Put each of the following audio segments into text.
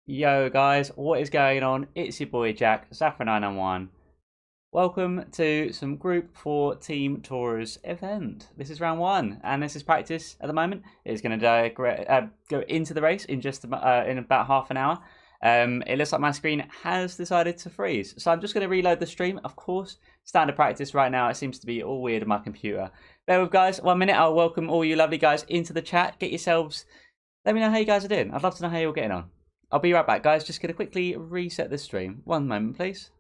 Yo guys, what is going on? It's your boy Jack, Zafra991. Welcome to some Group 4 Team Tours event. This is round 1 and this is practice at the moment. It's going to go into the race in just in about half an hour. It looks like my screen has decided to freeze. So I'm just going to reload the stream. Of course, standard practice right now. It seems to be all weird on my computer. Bear with guys, 1 minute. I'll welcome all you lovely guys into the chat. Get yourselves, let me know how you guys are doing. I'd love to know how you're getting on. I'll be right back, guys. Just going to quickly reset the stream. 1 moment, please.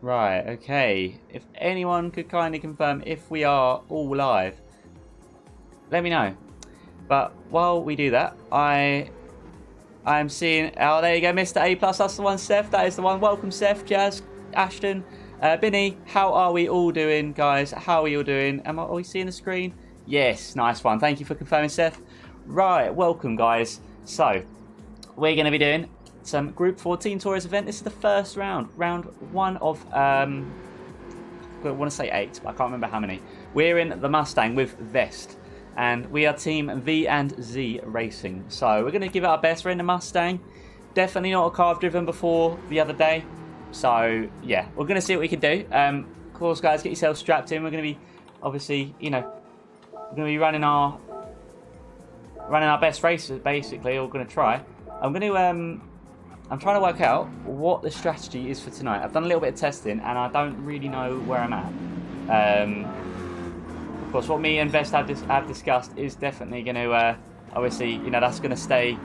Right, okay. If anyone could kindly confirm if we are all live, let me know. But while we do that, I'm seeing... Oh, there you go, Mr. A+. That's the one, Seth. That is the one. Welcome, Seth, Jazz, Ashton, Binny. How are we all doing, guys? How are you all doing? Are we seeing the screen? Yes, nice one. Thank you for confirming, Seth. Right, welcome, guys. So, we're going to be doing some Group 4 Team Tours event. This is the first round. Round 1 of, I want to say 8, but I can't remember how many. We're in the Mustang with Vest. And we are Team V and Z Racing. So, we're going to give it our best. We're in the Mustang. Definitely not a car I've driven before the other day. So, yeah, we're going to see what we can do. Of course, guys, get yourselves strapped in. We're going to be obviously, you know, we're going to be running our best races, basically, or going to try. I'm trying to work out what the strategy is for tonight. I've done a little bit of testing, and I don't really know where I'm at. Of course, what me and Vest have discussed is definitely going to, obviously, you know, that's going to stay.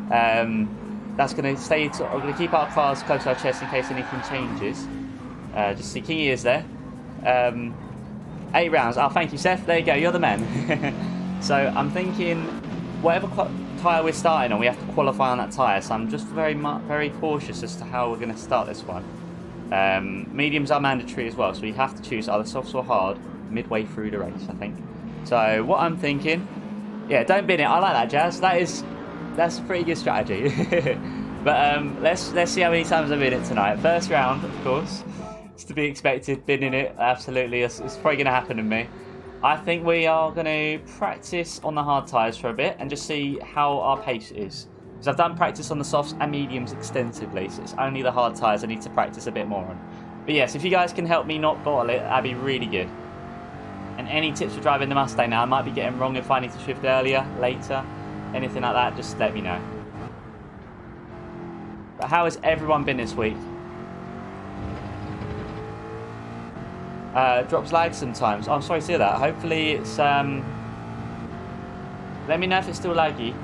That's going to stay. We're going to keep our cars close to our chest in case anything changes. Just see, Kingy is there. 8 rounds. Oh, thank you, Seth. There you go. You're the man. So I'm thinking, whatever tyre we're starting on, we have to qualify on that tyre. So I'm just very cautious as to how we're going to start this one. Mediums are mandatory as well, so we have to choose either softs or hard midway through the race, I think. So what I'm thinking, yeah, don't bin it. I like that, Jazz. That's a pretty good strategy. But let's see how many times I bin it tonight. First round, of course. It's to be expected, binning it, absolutely. It's probably going to happen to me. I think we are going to practice on the hard tyres for a bit and just see how our pace is. Because I've done practice on the softs and mediums extensively, so it's only the hard tyres I need to practice a bit more on. But yes, if you guys can help me not bottle it, that'd be really good. And any tips for driving the Mustang now, I might be getting wrong if I need to shift earlier, later, anything like that, just let me know. But how has everyone been this week? Drops lag sometimes. Oh, I'm sorry to hear that. Hopefully it's... Let me know if it's still laggy.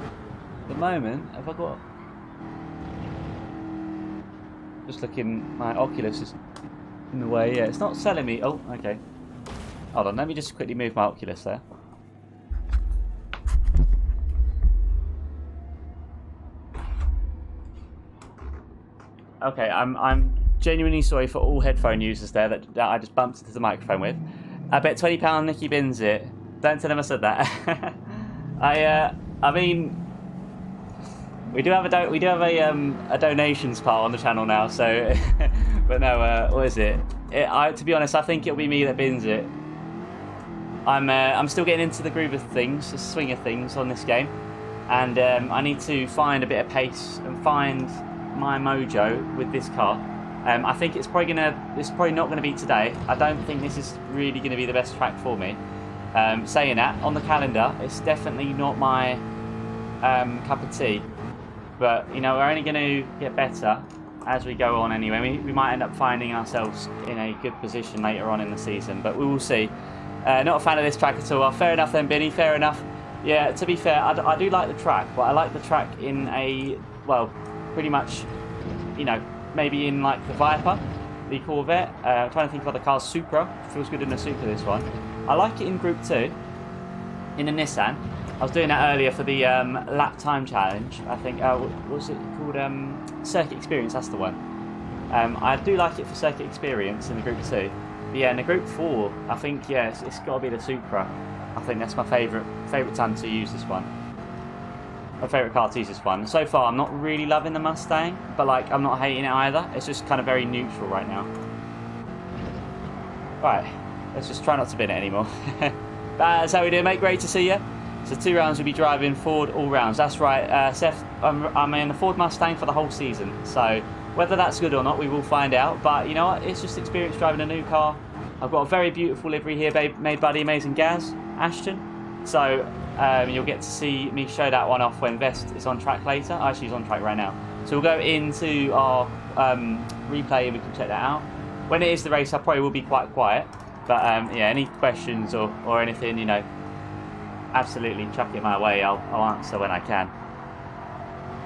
At the moment, have I got... Just looking, my Oculus is in the way. Yeah, it's not selling me. Oh, okay. Hold on, let me just quickly move my Oculus there. Okay, I'm genuinely sorry for all headphone users there that I just bumped into the microphone with. I bet £20 Nicky bins it. Don't tell him I said that. I mean, we do have a donations part on the channel now, so. But no, what is it? To be honest, I think it'll be me that bins it. I'm still getting into the groove of things, the swing of things on this game, and I need to find a bit of pace and find my mojo with this car. I think it's probably not gonna be today. I don't think this is really gonna be the best track for me. Saying that, on the calendar, it's definitely not my cup of tea. But you know, we're only gonna get better as we go on anyway. We might end up finding ourselves in a good position later on in the season, but we will see. Not a fan of this track at all. Fair enough then, Benny, fair enough. Yeah, to be fair, I do like the track, but I like the track in a, well, pretty much, you know, maybe in like the Viper, the Corvette. I'm trying to think of other cars. Supra, feels good in a Supra, this one. I like it in Group 2, in a Nissan. I was doing that earlier for the lap time challenge. I think, what was it called? Circuit Experience, that's the one. I do like it for Circuit Experience in the Group 2. But yeah, in the Group 4, I think, yeah, it's got to be the Supra. I think that's my favourite time to use this one. My favourite car to use this one. So far, I'm not really loving the Mustang, but like, I'm not hating it either. It's just kind of very neutral right now. Right, let's just try not to bin it anymore. That's how we do, mate. Great to see you. So 2 rounds we'll be driving Ford all rounds. That's right, Seth. I'm in the Ford Mustang for the whole season. So whether that's good or not, we will find out. But you know what? It's just experience driving a new car. I've got a very beautiful livery here, made by the amazing Gaz Ashton. So you'll get to see me show that one off when Vest is on track later. Actually, he's on track right now. So we'll go into our replay and we can check that out. When it is the race, I probably will be quite quiet. But yeah, any questions or anything, you know, absolutely chuck it my way. I'll answer when I can.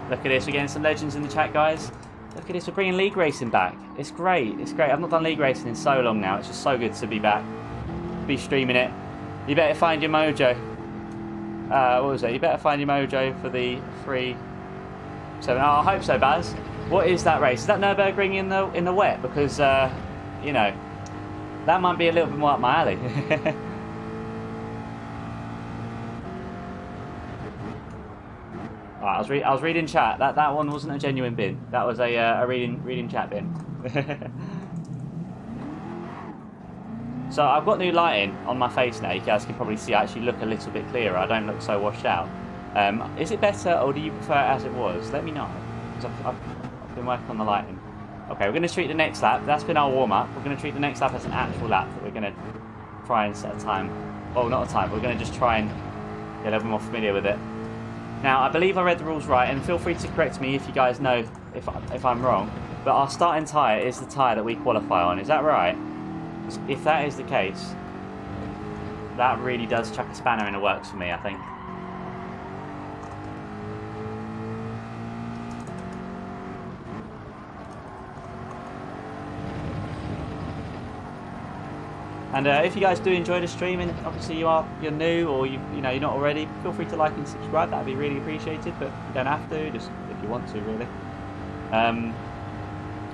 Look at this, we're getting some legends in the chat, guys. Look at this, we're bringing league racing back. It's great, it's great. I've not done league racing in so long now. It's just so good to be back, be streaming it. You better find your mojo. What was it? You better find your mojo for the 3-7. Oh, I hope so, Baz. What is that race? Is that Nürburgring in the wet? Because you know, that might be a little bit more up my alley. Right, I was reading chat. That one wasn't a genuine bin. That was a reading chat bin. So I've got new lighting on my face now. You guys can probably see I actually look a little bit clearer. I don't look so washed out. Is it better or do you prefer it as it was? Let me know. Because I've been working on the lighting. Okay, we're going to treat the next lap. That's been our warm-up. We're going to treat the next lap as an actual lap that we're going to try and set a time. Well, not a time. We're going to just try and get a little bit more familiar with it. Now, I believe I read the rules right, and feel free to correct me if you guys know if I'm wrong. But our starting tyre is the tyre that we qualify on. Is that right? If that is the case, that really does chuck a spanner in the works for me, I think. And if you guys do enjoy the stream, and obviously you're new or you're not already, feel free to like and subscribe. That'd be really appreciated. But you don't have to, just if you want to, really.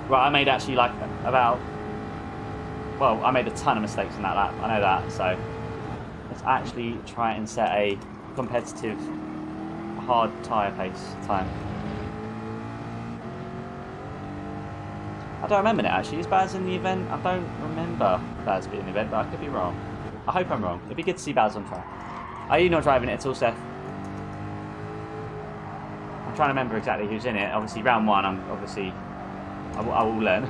Right, I made actually like I made a ton of mistakes in that lap. I know that. So let's actually try and set a competitive, hard tyre pace time. I don't remember it actually. Is Baz in the event? I don't remember Baz being in the event, but I could be wrong. I hope I'm wrong. It'd be good to see Baz on track. Are you not driving it at all, Seth? I'm trying to remember exactly who's in it. Obviously, round one, I will learn.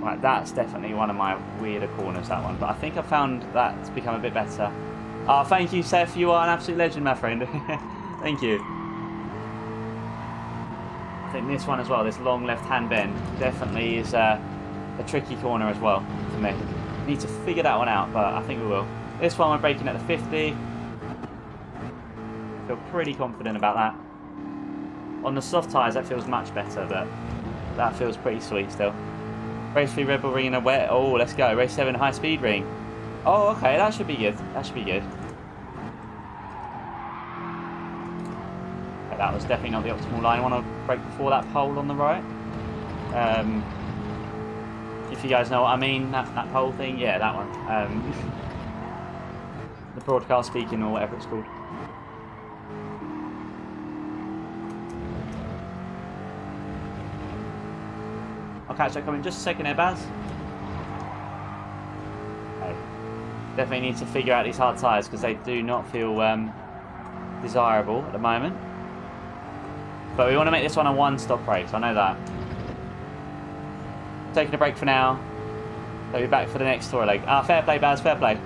Right, that's definitely one of my weirder corners, that one. But I think I found that to become a bit better. Oh, thank you, Seth. You are an absolute legend, my friend. Thank you. I think this one as well, this long left-hand bend, definitely is a tricky corner as well for me. Need to figure that one out, but I think we will. This one we're braking at the 50. Feel pretty confident about that. On the soft tyres, that feels much better, but that feels pretty sweet still. Race 3 Red Bull ring in a wet. Oh, let's go. Race 7 high speed ring. Oh, okay, that should be good. That should be good. That was definitely not the optimal line. I want to brake before that pole on the right. If you guys know what I mean, that pole thing, yeah, that one. The broadcast speaking or whatever it's called. I'll catch that coming in just a second there, Baz. Okay. Definitely need to figure out these hard tyres because they do not feel desirable at the moment. But we want to make this one a one-stop race, I know that. Taking a break for now. They'll be back for the next tour leg. Ah, fair play, Baz, fair play.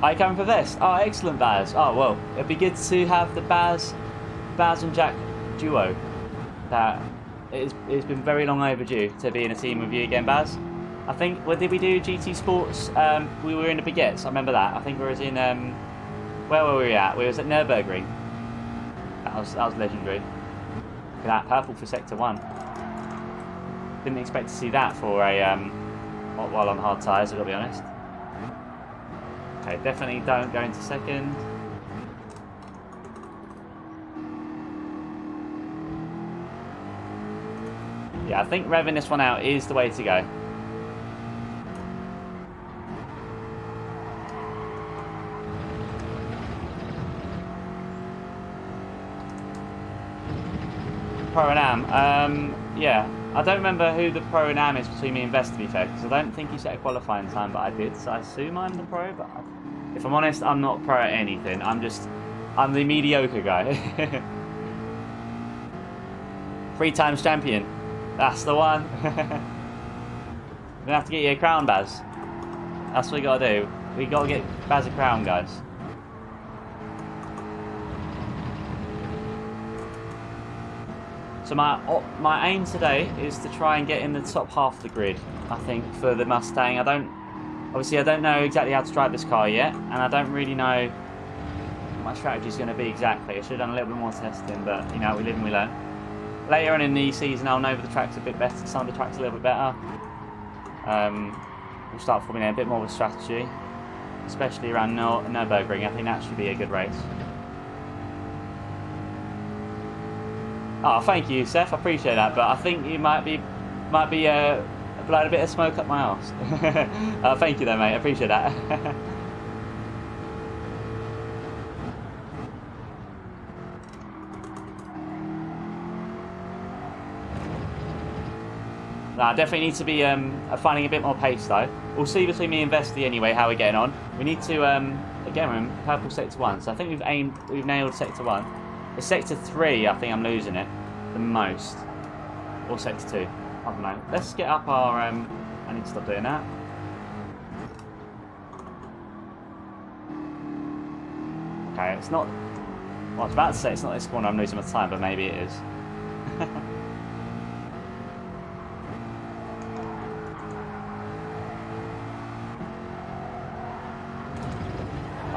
Are you coming for this? Oh, excellent, Baz. Oh, well, it'd be good to have the Baz and Jack duo. That it's been very long overdue to be in a team with you again, Baz. I think, did we do GT Sports? We were in the Baguettes, I remember that. I think we was in, where were we at? We was at Nürburgring. That was legendary. Look at that, purple for Sector 1. Didn't expect to see that for a while on hard tyres, I've got to be honest. Okay, definitely don't go into second. Yeah, I think revving this one out is the way to go. Pro-Am. Yeah, I don't remember who the Pro-Am is between me and Vest, to be fair, because I don't think he set a qualifying time, but I did, so I assume I'm the pro, but if I'm honest, I'm not pro at anything. I'm the mediocre guy. 3 times champion. That's the one. We're gonna have to get you a crown, Baz. That's what we gotta do. We gotta get Baz a crown, guys. So my aim today is to try and get in the top half of the grid, I think, for the Mustang. Obviously I don't know exactly how to drive this car yet, and I don't really know what my strategy is going to be exactly. I should have done a little bit more testing, but you know, we live and we learn. Later on in the season I'll know the tracks a bit better, some of the tracks a little bit better. We'll start forming a bit more of a strategy, especially around Nürburgring. I think that should be a good race. Oh, thank you, Seth. I appreciate that, but I think you might be blowing a bit of smoke up my arse. Thank you, though, mate. I appreciate that. Nah, definitely need to be finding a bit more pace, though. We'll see between me and Vesty anyway how we're getting on. We need to again, we're in purple sector 1, so I think we've nailed sector 1. It's sector 3, I think I'm losing it the most. Or sector 2. I don't know. Let's get up our... I need to stop doing that. Okay, it's not... Well, I was about to say it's not this corner I'm losing my time, but maybe it is.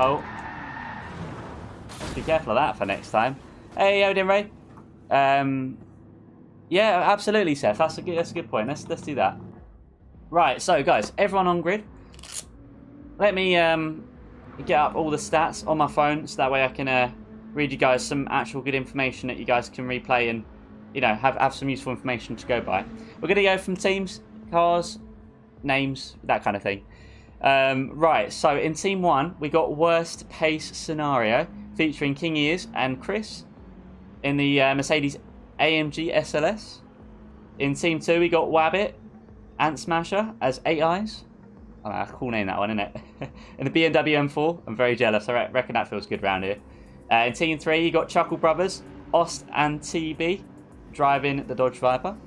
Oh. Be careful of that for next time. Hey, Odin Ray. Yeah, absolutely, Seth. That's a good point. Let's do that. Right, so guys, everyone on grid. Let me get up all the stats on my phone, so that way I can read you guys some actual good information that you guys can replay and, you know, have some useful information to go by. We're going to go from teams, cars, names, that kind of thing. Right, so in Team 1, we got Worst Pace Scenario, featuring King Ears and Chris in the Mercedes AMG SLS. In Team 2, we got Wabbit, Ant Smasher as 8 Eyes. Oh, cool name, that one, isn't it? In the BMW M4, I'm very jealous. I reckon that feels good around here. In Team 3, you got Chuckle Brothers, Ost and TB driving the Dodge Viper.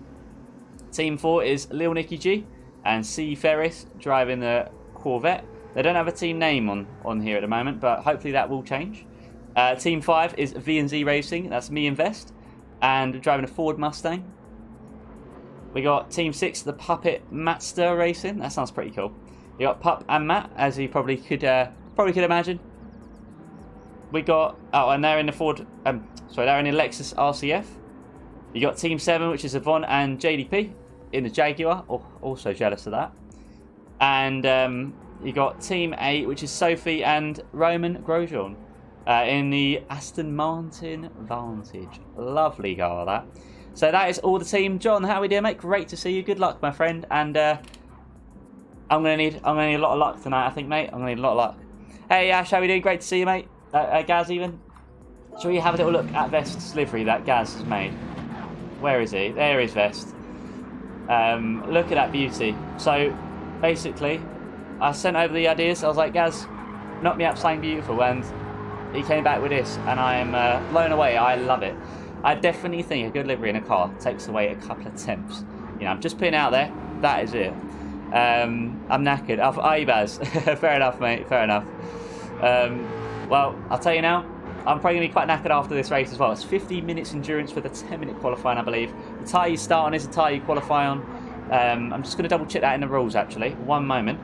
Team 4 is Lil Nicky G and C Ferris driving the Corvette. They don't have a team name on here at the moment, but hopefully that will change. Team 5 is V&Z Racing. That's me and Vest, and driving a Ford Mustang. We got Team 6, the Puppet Matster Racing. That sounds pretty cool. You got Pup and Matt, as you probably could imagine. We got and they're in the Ford. They're in the Lexus RCF. You got Team 7, which is Yvonne and JDP in the Jaguar. Oh, also jealous of that. And you got Team 8, which is Sophie and Roman Grosjean in the Aston Martin Vantage. Lovely car, that. So that is all the team. John, how are we doing, mate? Great to see you. Good luck, my friend. And I'm gonna need a lot of luck tonight, I think, mate. I'm gonna need a lot of luck. Hey, Ash, how are we doing? Great to see you, mate. Gaz, even. Shall we have a little look at Vest's livery that Gaz has made? Where is he? There is Vest. Look at that beauty. So, basically, I sent over the ideas. I was like, Gaz, knock me up something beautiful, and he came back with this, and I am blown away. I love it. I definitely think a good livery in a car takes away a couple of temps. You know, I'm just putting it out there. That is it. I'm knackered. Baz. Fair enough, mate. Fair enough. Well, I'll tell you now, I'm probably going to be quite knackered after this race as well. It's 15 minutes endurance for the 10-minute qualifying, I believe. The tyre you start on is the tyre you qualify on. I'm just going to double check that in the rules, actually. One moment.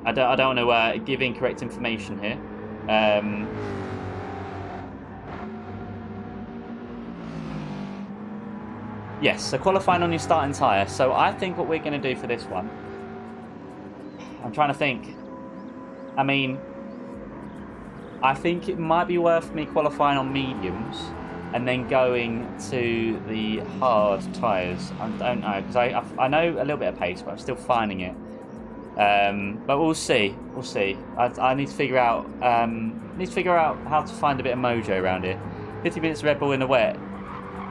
I don't want to give incorrect information here. Yes, so qualifying on your starting tyre. So I think what we're going to do for this one, I'm trying to think. I mean, I think it might be worth me qualifying on mediums and then going to the hard tyres. I don't know, because I know a little bit of pace, but I'm still finding it. But we'll see. We'll see. I need to figure out. How to find a bit of mojo around here. 50 minutes Red Bull in the wet.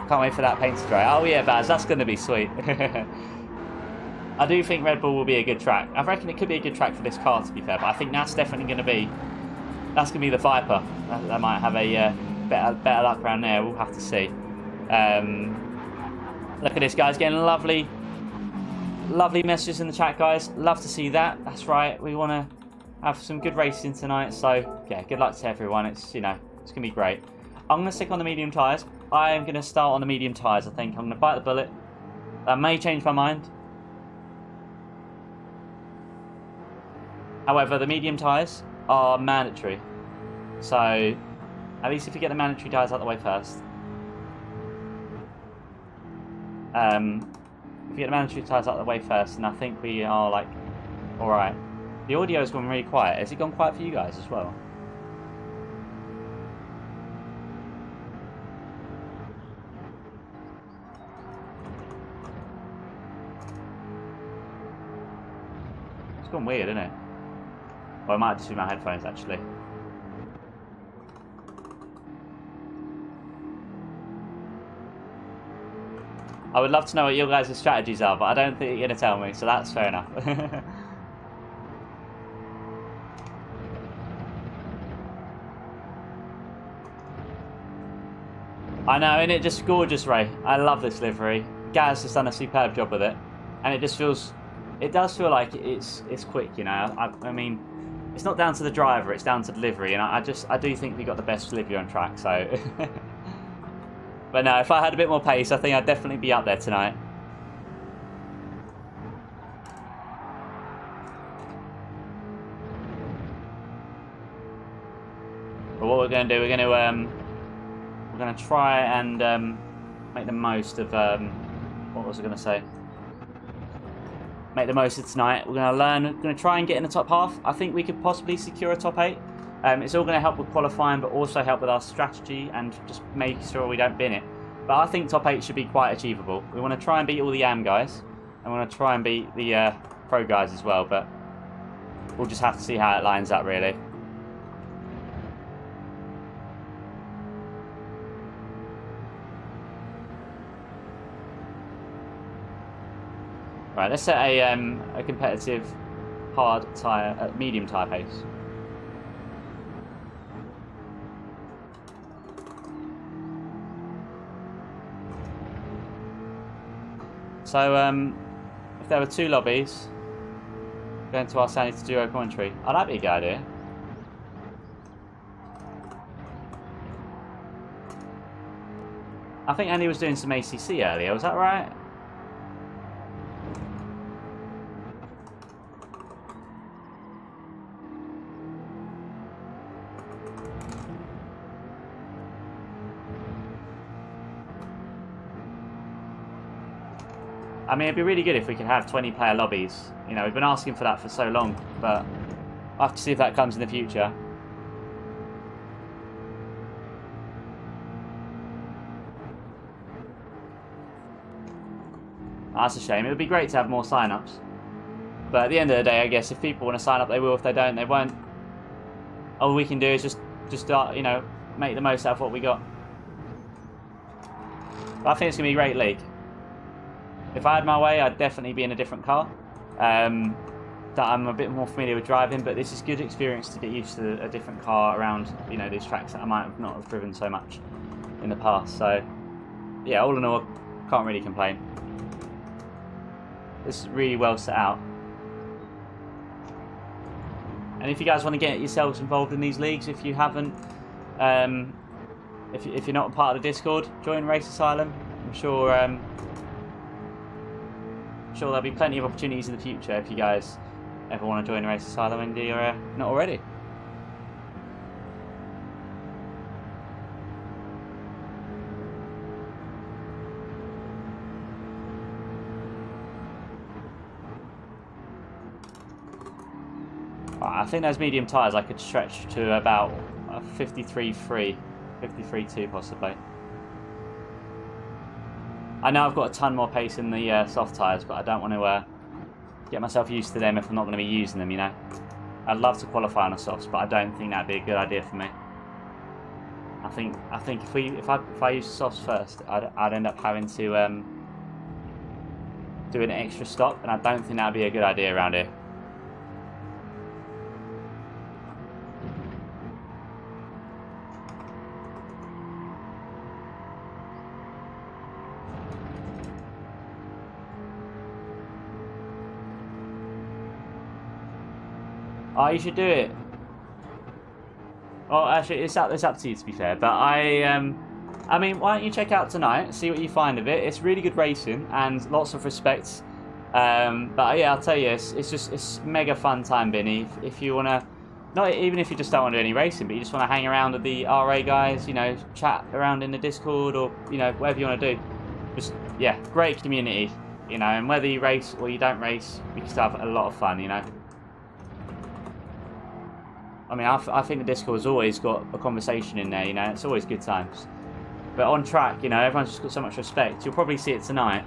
Can't wait for that paint to dry. Oh yeah, Baz, that's going to be sweet. I do think Red Bull will be a good track. I reckon it could be a good track for this car, to be fair. But I think that's definitely going to be. That's going to be the Viper. That might have a better luck around there. We'll have to see. Look at this, guys. Getting lovely messages in the chat, guys. Love to see that. That's right. We want to have some good racing tonight. So yeah, good luck to everyone. It's it's gonna be great. I'm gonna stick on the medium tyres. I am gonna start on the medium tyres. I think I'm gonna bite the bullet. I may change my mind. However, the medium tyres are mandatory. So at least if you get the mandatory tyres out the way first. If you get the mandatory tyres out of the way first, and I think we are like, alright. The audio's gone really quiet. Has it gone quiet for you guys as well? It's gone weird, isn't it? Well, it might just be my headphones, actually. I would love to know what your guys' strategies are, but I don't think you're going to tell me, so that's fair enough. I know, isn't it just gorgeous, Ray? I love this livery. Gaz has done a superb job with it, and it just feels, it does feel like it's quick, you know. I mean, it's not down to the driver, it's down to delivery, and I do think we got the best delivery on track, so. But no, if I had a bit more pace, I think I'd definitely be up there tonight. But what we're going to do, we're going to try and make the most of what was I going to say? Make the most of tonight. We're going to learn. We're going to try and get in the top half. I think we could possibly secure a top 8. It's all going to help with qualifying, but also help with our strategy and just making sure we don't bin it. But I think top 8 should be quite achievable. We want to try and beat all the AM guys, and we want to try and beat the pro guys as well. But we'll just have to see how it lines up, really. Right, let's set a competitive hard tyre, medium tyre pace. So, if there were 2 lobbies, going to our Sanity Duo commentary. Oh, that'd be a good idea. I think Andy was doing some ACC earlier, was that right? I mean, it'd be really good if we could have 20-player lobbies. You know, we've been asking for that for so long, but I'll have to see if that comes in the future. That's a shame. It would be great to have more sign-ups. But at the end of the day, I guess if people want to sign up, they will. If they don't, they won't. All we can do is just start, you know, make the most out of what we got. But I think it's going to be a great league. If I had my way, I'd definitely be in a different car that I'm a bit more familiar with driving, but this is good experience to get used to a different car around, you know, these tracks that I might not have driven so much in the past. So, yeah, all in all, can't really complain. It's really well set out. And if you guys want to get yourselves involved in these leagues, if you haven't, if you're not a part of the Discord, join Race Asylum. I'm sure there'll be plenty of opportunities in the future if you guys ever want to join Race Asylum and you're not already. I think those medium tyres I could stretch to about 53.3, 53.2 possibly. I know I've got a ton more pace in the soft tyres, but I don't want to get myself used to them if I'm not going to be using them, you know. I'd love to qualify on the softs, but I don't think that'd be a good idea for me. I think if I use the softs first, I'd end up having to do an extra stop, and I don't think that'd be a good idea around here. Oh, you should do it. Well, actually, it's up to you, to be fair. But I mean, why don't you check out tonight? See what you find of it. It's really good racing and lots of respect. But yeah, I'll tell you, it's mega fun time, Binny. If you wanna, not even if you just don't want to do any racing, but you just want to hang around with the RA guys, you know, chat around in the Discord or you know whatever you want to do. Just yeah, great community, you know. And whether you race or you don't race, we can still have a lot of fun, you know. I mean, I think the Discord's always got a conversation in there, you know, it's always good times. But on track, you know, everyone's just got so much respect. You'll probably see it tonight.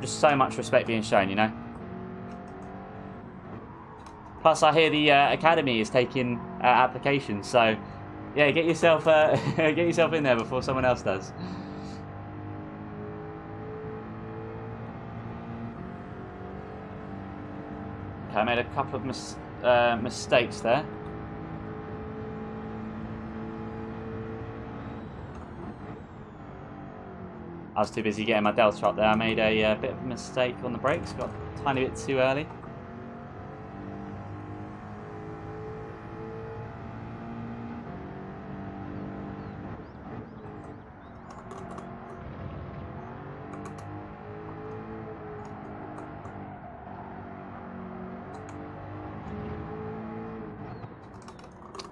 Just so much respect being shown, you know. Plus, I hear the Academy is taking applications, so yeah, get yourself get yourself in there before someone else does. Okay, I made a couple of mistakes there. I was too busy getting my Delta up there. I made a bit of a mistake on the brakes. Got a tiny bit too early.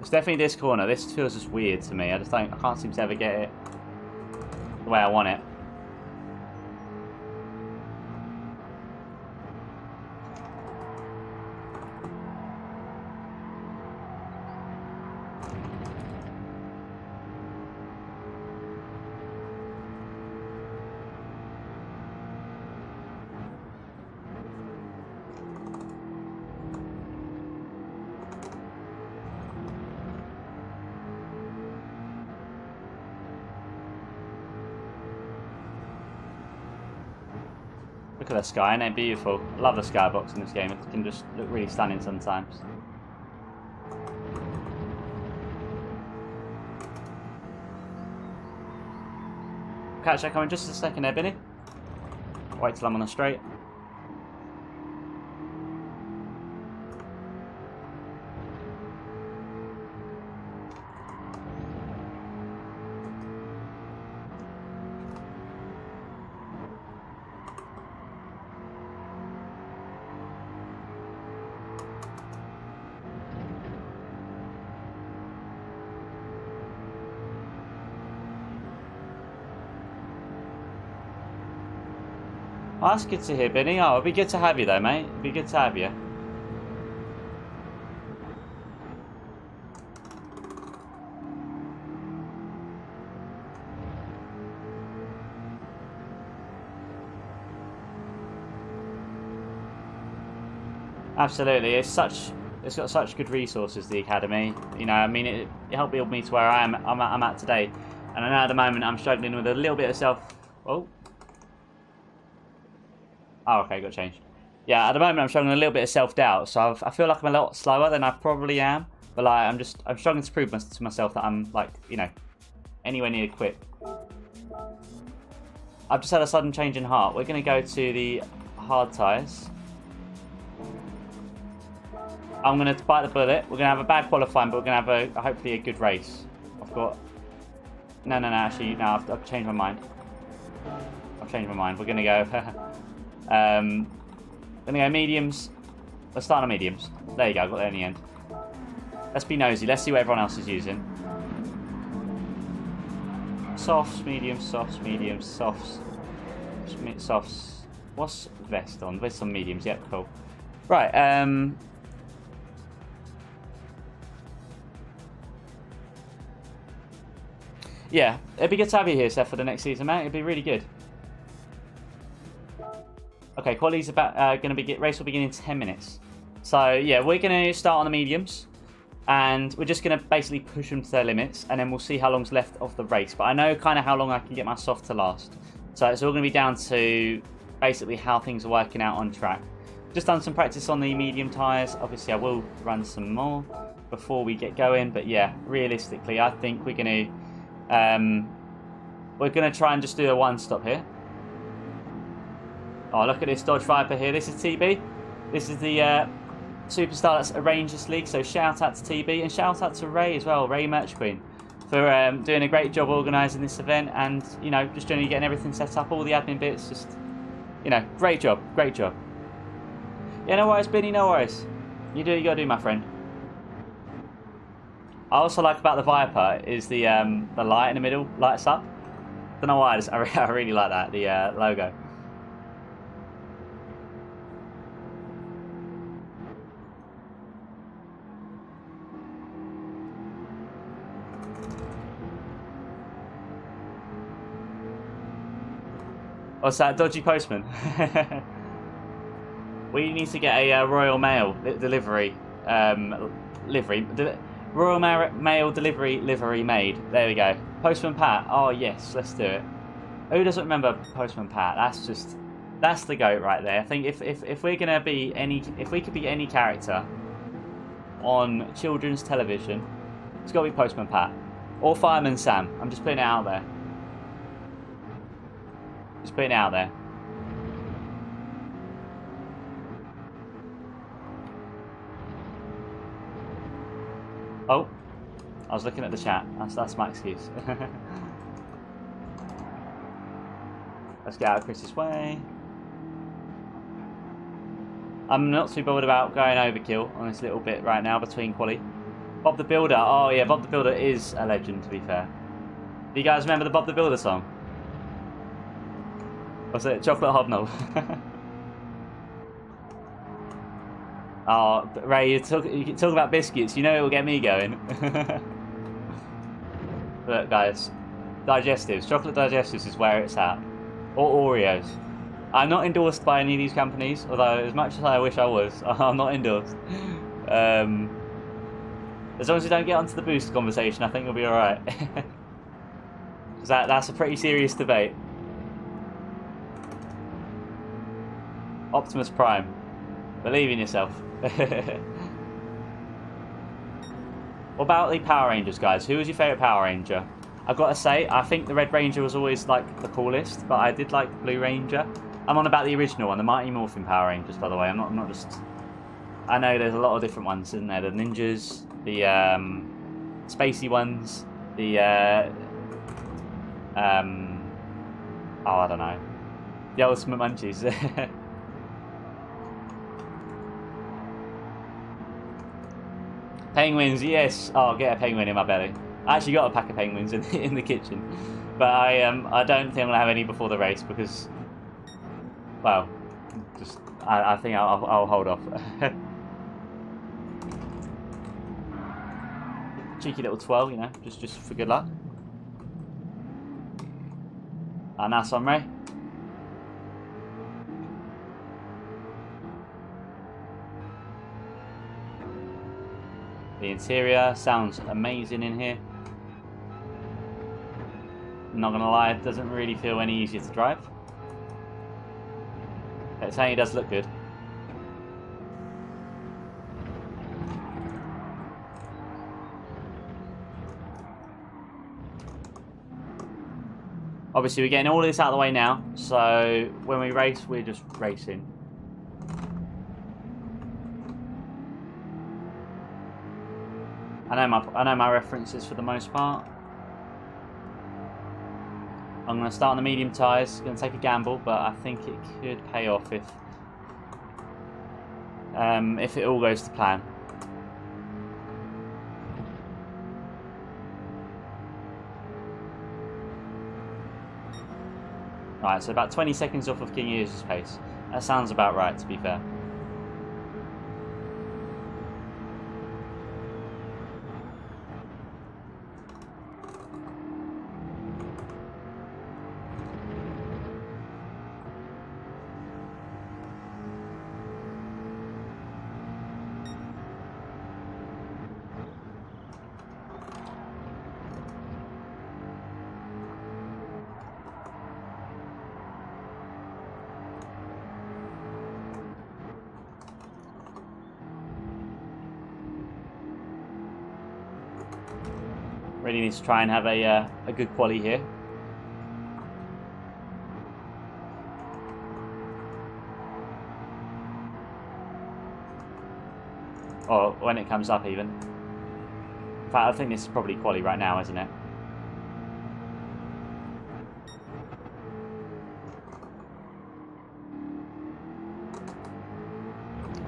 It's definitely this corner. This feels just weird to me. I can't seem to ever get it the way I want it. Look at the sky, isn't it beautiful? I love the skybox in this game. It can just look really stunning sometimes. Catch that coming just a second there, Benny. Wait till I'm on the straight. Oh, that's good to hear, Benny. Oh, it'd be good to have you though, mate. It'd be good to have you. Absolutely. It's got such good resources, the Academy. You know, I mean, it helped build me to where I'm at today. And I know at the moment I'm struggling with a little bit of Oh, okay, got changed. Yeah, at the moment I'm struggling with a little bit of self-doubt, so I feel like I'm a lot slower than I probably am. But like, I'm struggling to prove to myself that I'm like, you know, anywhere near quick. I've just had a sudden change in heart. We're going to go to the hard tyres. I'm going to bite the bullet. We're going to have a bad qualifying, but we're going to have hopefully a good race. No, actually, no, I've changed my mind. We're going to go... gonna go mediums. Let's start on mediums. There you go, got there in the end. Let's be nosy, let's see what everyone else is using. Softs, mediums, softs, mediums, softs. Softs. What's vest on? Vest on mediums, yep, cool. Right, yeah, it'd be good to have you here, Seth, for the next season, mate. It'd be really good. Okay, quality's about race will begin in 10 minutes. So yeah, we're gonna start on the mediums, and we're just gonna basically push them to their limits, and then we'll see how long's left of the race. But I know kind of how long I can get my soft to last. So it's all gonna be down to basically how things are working out on track. Just done some practice on the medium tyres. Obviously, I will run some more before we get going. But yeah, realistically, I think we're gonna try and just do a one stop here. Oh, look at this Dodge Viper here. This is TB. This is the superstar that's arranged this league. So shout out to TB and shout out to Ray as well, Ray Merch Queen, for doing a great job organising this event and, you know, just generally getting everything set up, all the admin bits. Just, you know, great job, great job. Yeah, no worries, Benny, no worries. You do what you gotta do, my friend. I also like about the Viper is the light in the middle lights up. Don't know why, I really like that, the logo. What's that, dodgy postman? We need to get a Royal Mail livery Royal Mail delivery livery made. There we go. Postman Pat. Oh yes, let's do it. Who doesn't remember Postman Pat? That's the GOAT right there. I think if we're gonna be if we could be any character on children's television, it's got to be Postman Pat or Fireman Sam. I'm just putting it out there. Just putting it out there. Oh, I was looking at the chat. That's my excuse. Let's get out of Chris's way. I'm not too bothered about going overkill on this little bit right now between quali. Bob the Builder. Oh yeah, Bob the Builder is a legend, to be fair. Do you guys remember the Bob the Builder song? Was it Chocolate Hobnob? Oh, Ray, you can talk about biscuits. You know it will get me going. Look, guys, digestives. Chocolate digestives is where it's at. Or Oreos. I'm not endorsed by any of these companies, although as much as I wish I was, I'm not endorsed. As long as we don't get onto the boost conversation, I think we'll be alright. That's a pretty serious debate. Optimus Prime. Believe in yourself. What about the Power Rangers, guys? Who was your favourite Power Ranger? I've got to say, I think the Red Ranger was always like the coolest, but I did like the Blue Ranger. I'm on about the original one, the Mighty Morphin Power Rangers, by the way. I'm not just... I know there's a lot of different ones, isn't there? The ninjas, the spacey ones, the oh, I don't know. The Ultimate Munchies. Penguins, yes. Oh, I'll get a penguin in my belly. I actually got a pack of penguins in the kitchen, but I don't think I'm gonna have any before the race because, well, just I think I'll hold off. Cheeky little 12, you know, just for good luck. Ah, nice one, Ray. The interior sounds amazing in here. I'm not gonna lie, it doesn't really feel any easier to drive. It certainly does look good. Obviously, we're getting all this out of the way now, so when we race, we're just racing. I know my references for the most part. I'm going to start on the medium tyres. Going to take a gamble, but I think it could pay off if it all goes to plan. Right, so about 20 seconds off of King Ears' pace. That sounds about right, to be fair. Really needs to try and have a good quali here. Or when it comes up even. In fact, I think this is probably quali right now, isn't it?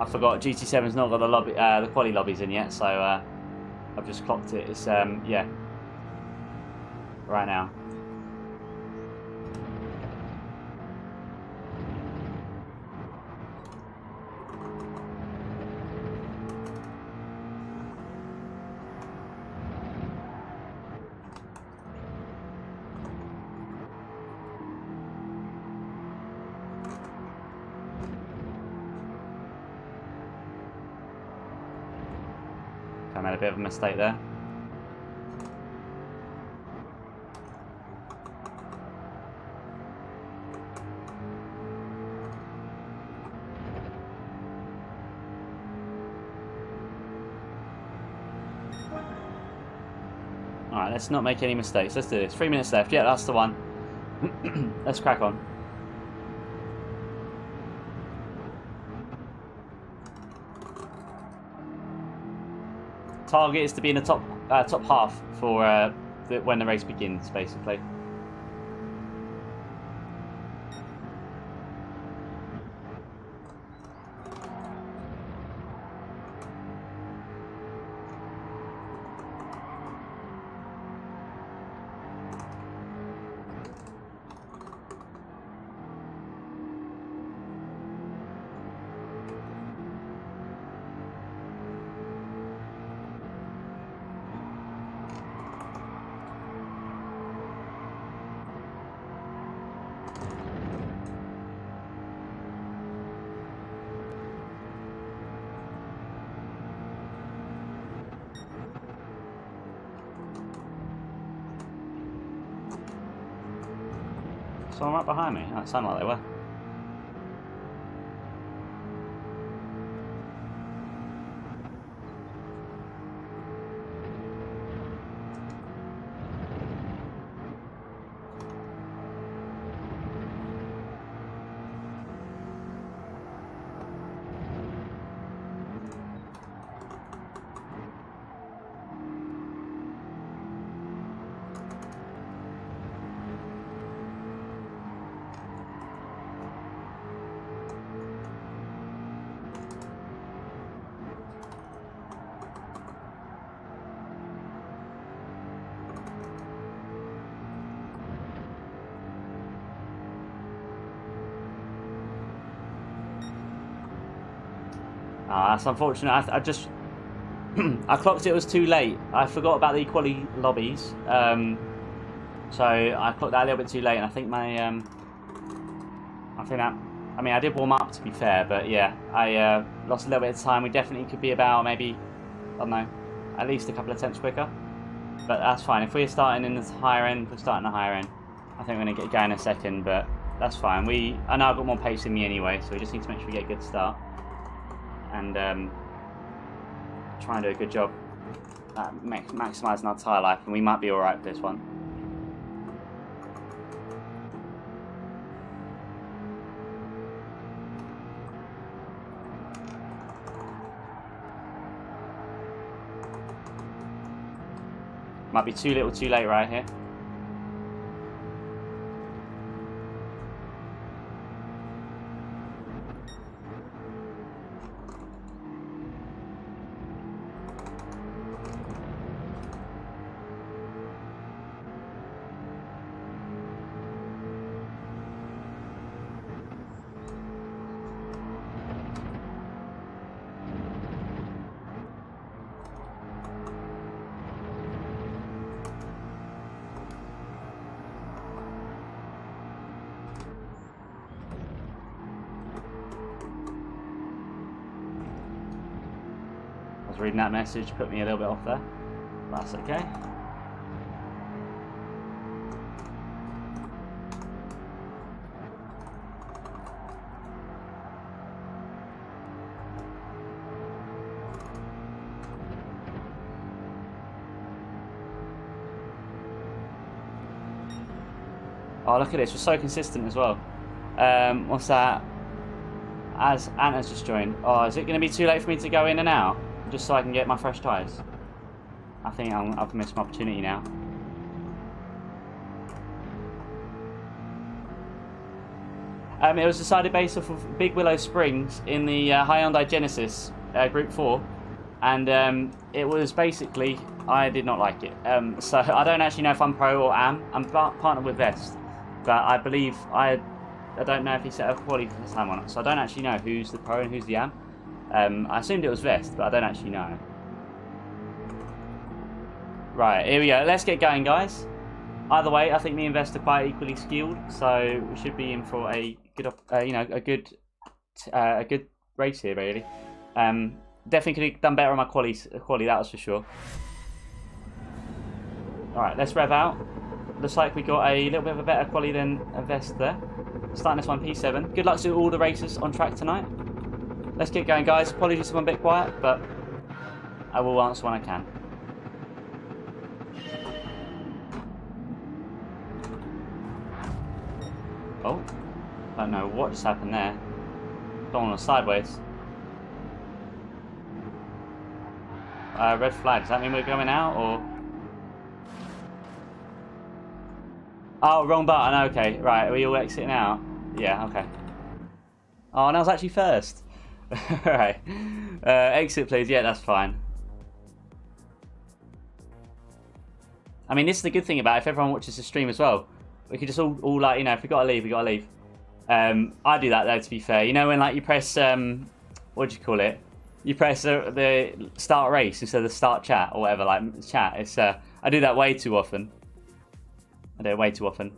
I forgot GT7's not got the lobby, the quali lobbies in yet, so I've just clocked it. It's yeah, right now. I made a bit of a mistake there. Alright, let's not make any mistakes. Let's do this. 3 minutes left. Yeah, that's the one. Let's crack on. target is to be in the top half for when the race begins, basically. Someone right behind me? Oh, it sounded like they were. That's unfortunate. I just I clocked it was too late. I forgot about the equality lobbies, so I clocked that a little bit too late, and I think my I mean I did warm up, to be fair, but yeah, I lost a little bit of time. We definitely could be about maybe, I don't know, at least a couple of tenths quicker, but that's fine. If we're starting in the higher end, we're starting the higher end. I think we're going to get going in a second, but that's fine. I know I've got more pace than me anyway, so we just need to make sure we get a good start. And try and do a good job at maximising our tyre life, and we might be alright for this one. Might be too little too late right here. Reading that message put me a little bit off there. That's okay. Oh, look at this, we're so consistent as well. What's that? As Anna's just joined. Oh, is it going to be too late for me to go in and out? Just so I can get my fresh tyres? I think I've missed my opportunity now. It was decided based off of Big Willow Springs in the Hyundai Genesis Gr4, and it was basically, I did not like it. So I don't actually know if I'm pro or am. I'm partnered with Vest, but I believe I don't know if he set a quality for this time or not. So I don't actually know who's the pro and who's the am. I assumed it was Vest, but I don't actually know. Right, here we go. Let's get going, guys. Either way, I think me and Vest are quite equally skilled, so we should be in for a good, a good race here, really. Definitely could have done better on my quali, that was for sure. All right, let's rev out. Looks like we got a little bit of a better quali than a Vest there. Starting this one P7. Good luck to all the racers on track tonight. Let's get going, guys. Apologies if I'm a bit quiet, but I will answer when I can. Oh, I don't know what just happened there. Going on sideways. red flag. Does that mean we're going out, or? Oh, wrong button. Okay, right. Are we all exiting out? Yeah, okay. Oh, and I was actually first. Right. Exit, please. Yeah, that's fine. I mean, this is the good thing about it. If everyone watches the stream as well, we could just all like, you know, if we gotta leave, we gotta leave. I do that though, to be fair. You know when like you press what do you call it? You press the start race instead of the start chat or whatever, like chat. It's I do that way too often. I do it way too often.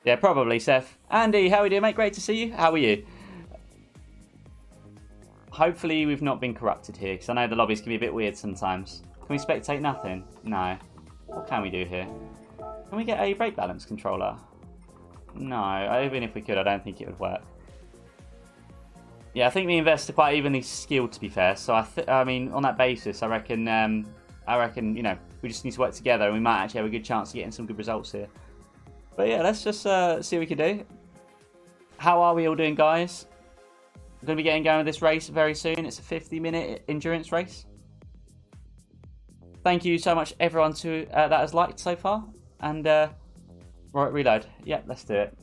Yeah, probably, Seth. Andy, how are we doing, mate? Great to see you. How are you? Hopefully we've not been corrupted here, because I know the lobbies can be a bit weird sometimes. Can we spectate nothing? No. What can we do here? Can we get a brake balance controller? No, even if we could, I don't think it would work. Yeah, I think the investors are quite evenly skilled, to be fair. So I mean, on that basis, I reckon, you know, we just need to work together, and we might actually have a good chance of getting some good results here. But yeah, let's just see what we can do. How are we all doing, guys? We're going to be getting going with this race very soon. It's a 50-minute endurance race. Thank you so much, everyone, that has liked so far. And, right, reload. Yep, let's do it.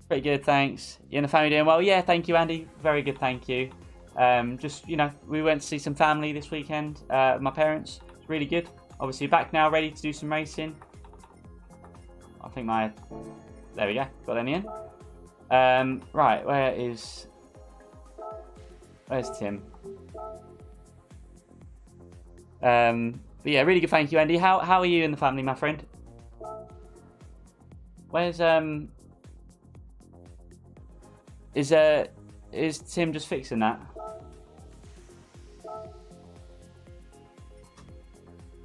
Pretty good, thanks. You and the family doing well? Yeah, thank you, Andy. Very good, thank you. Just, you know, we went to see some family this weekend. My parents. It's really good. Obviously, back now, ready to do some racing. I think there we go. Got them in. Right, where's Tim? But yeah, really good. Thank you, Andy. How are you and the family, my friend? Where's is Tim just fixing that?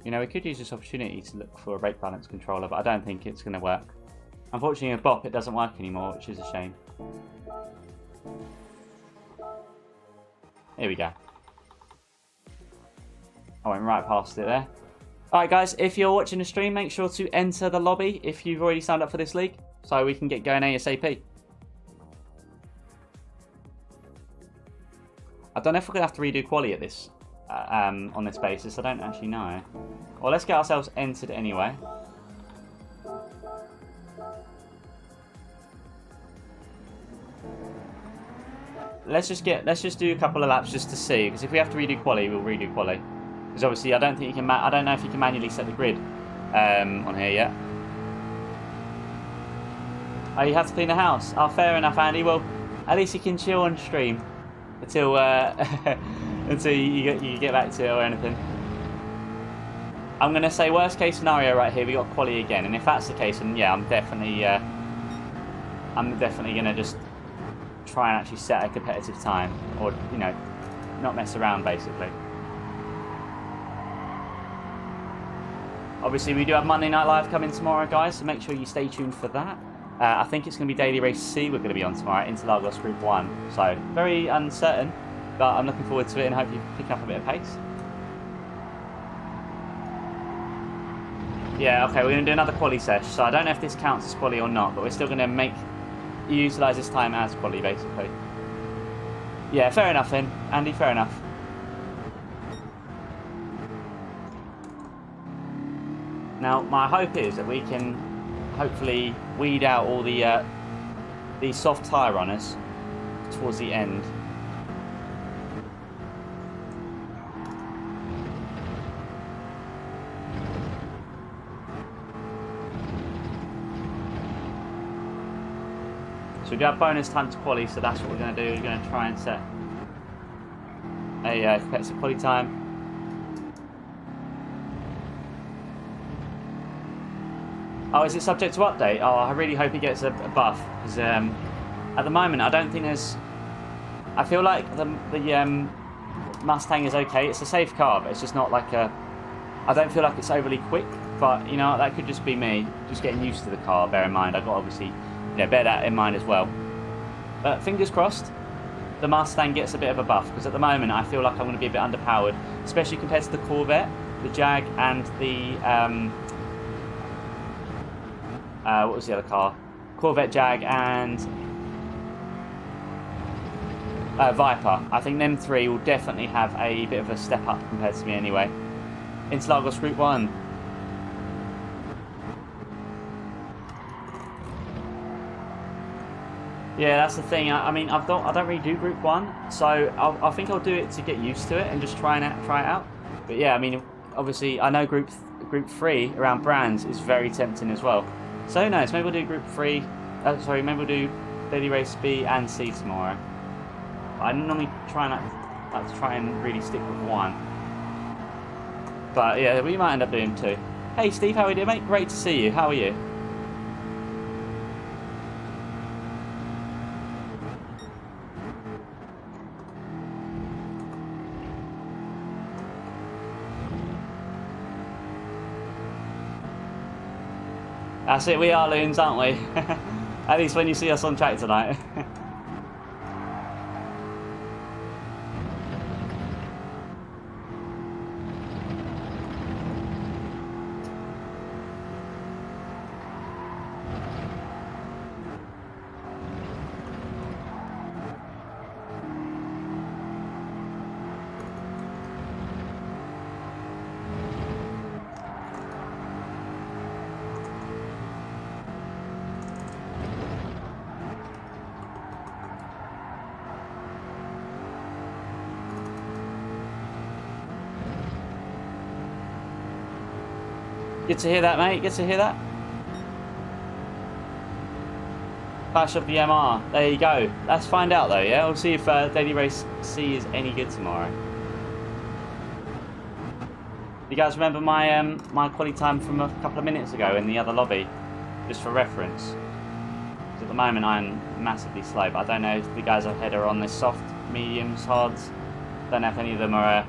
You know, we could use this opportunity to look for a brake balance controller, but I don't think it's going to work. Unfortunately, with BOP, it doesn't work anymore, which is a shame. Here we go. I went right past it there. Alright guys, if you're watching the stream, make sure to enter the lobby if you've already signed up for this league, so we can get going ASAP. I don't know if we're going to have to redo quali at this, on this basis. I don't actually know. Well, let's get ourselves entered anyway. Let's just do a couple of laps just to see, because if we have to redo quali, we'll redo quali. Because obviously, I don't think you can. I don't know if you can manually set the grid on here yet. Oh, you have to clean the house. Oh, fair enough, Andy. Well, at least you can chill on stream until until you get back to it or anything. I'm gonna say worst case scenario right here. We got quali again, and if that's the case, then yeah, I'm definitely gonna just try and actually set a competitive time, or you know, not mess around basically. Obviously, we do have Monday Night Live coming tomorrow, guys, so make sure you stay tuned for that. I think it's going to be Daily Race C we're going to be on tomorrow, Interlagos Group 1. So, very uncertain, but I'm looking forward to it and hopefully picking up a bit of pace. Yeah, okay, we're going to do another quali sesh, so I don't know if this counts as quali or not, but we're still going to utilise this time as quali, basically. Yeah, fair enough then, Andy, fair enough. Now, my hope is that we can hopefully weed out all the soft tyre runners towards the end. So we do have bonus time to quali, so that's what we're going to do. We're going to try and set a competitive quali time. Oh, is it subject to update? Oh, I really hope he gets a buff, because at the moment I don't think there's. I feel like the Mustang is okay. It's a safe car, but it's just not like a. I don't feel like it's overly quick, but you know that could just be me just getting used to the car. Bear in mind, I've got obviously bear that in mind as well. But fingers crossed, the Mustang gets a bit of a buff, because at the moment I feel like I'm going to be a bit underpowered, especially compared to the Corvette, the Jag, and the. What was the other car? Corvette, Jag, and Viper. I think them three will definitely have a bit of a step up compared to me anyway. Interlagos Group 1. Yeah, that's the thing. I mean, I don't really do Group 1, so I think I'll do it to get used to it and just try it out. But yeah, I mean, obviously, I know Group 3 around brands is very tempting as well. So who knows? Maybe we'll do Group 3. Maybe we'll do Daily Race B and C tomorrow. I normally try and really stick with one. But yeah, we might end up doing 2. Hey Steve, how are you doing, mate? Great to see you. How are you? That's it, we are loons, aren't we? At least when you see us on track tonight. Good to hear that, mate. Good to hear that. Clash of the MR. There you go. Let's find out, though, yeah? We'll see if Daily Race C is any good tomorrow. You guys remember my my quality time from a couple of minutes ago in the other lobby? Just for reference. Because at the moment I'm massively slow, but I don't know if the guys ahead are on this soft, mediums, hards. Don't know if any of them are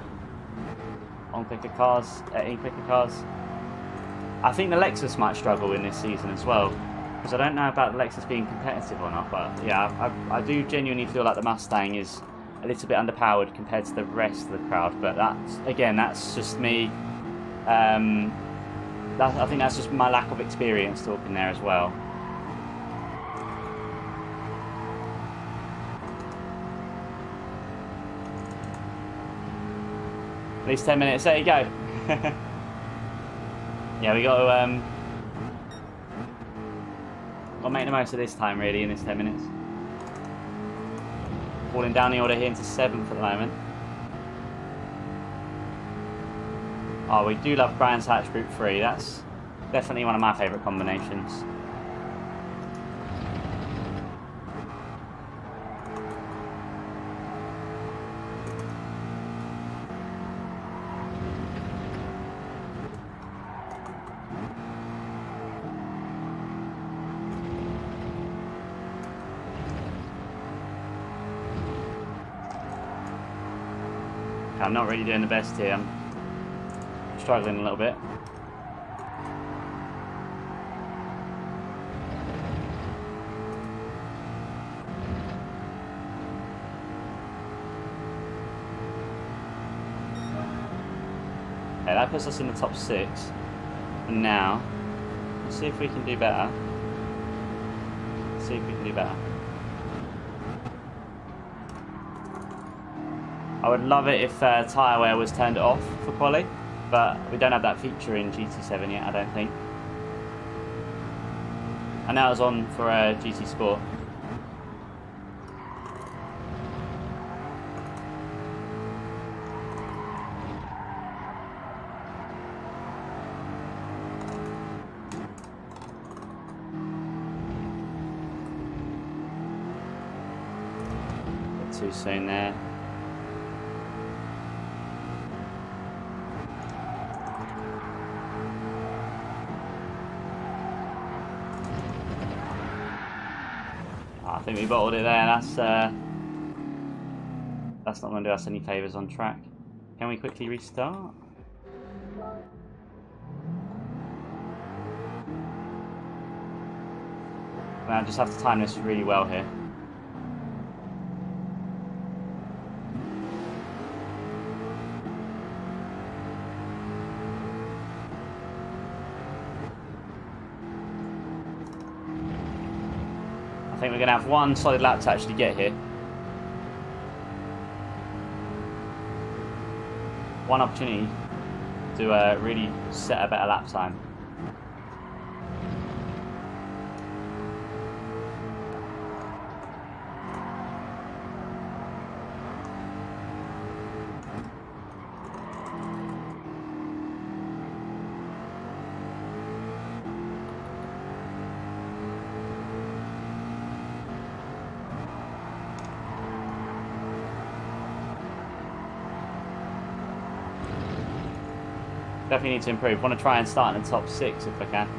on quicker cars, in quicker cars. I think the Lexus might struggle in this season as well, because I don't know about the Lexus being competitive or not, but yeah, I do genuinely feel like the Mustang is a little bit underpowered compared to the rest of the crowd, but that's just me. I think that's just my lack of experience talking there as well. At least 10 minutes, there you go. Yeah, we got to make the most of this time, really, in this 10 minutes. Falling down the order here into 7th at the moment. Oh, we do love Brands Hatch Group 3. That's definitely one of my favourite combinations. I'm not really doing the best here. I'm struggling a little bit. Okay, that puts us in the top 6. And now, let's see if we can do better. Let's see if we can do better. I would love it if tyre wear was turned off for quali, but we don't have that feature in GT7 yet, I don't think. I know it was on for GT Sport. Bit too soon there. I think we bottled it there. That's not going to do us any favours on track. Can we quickly restart? I just have to time this really well here. I think we're going to have one solid lap to actually get here. one opportunity to really set a better lap time. Definitely need to improve. Want to try and start in the top 6 if I can.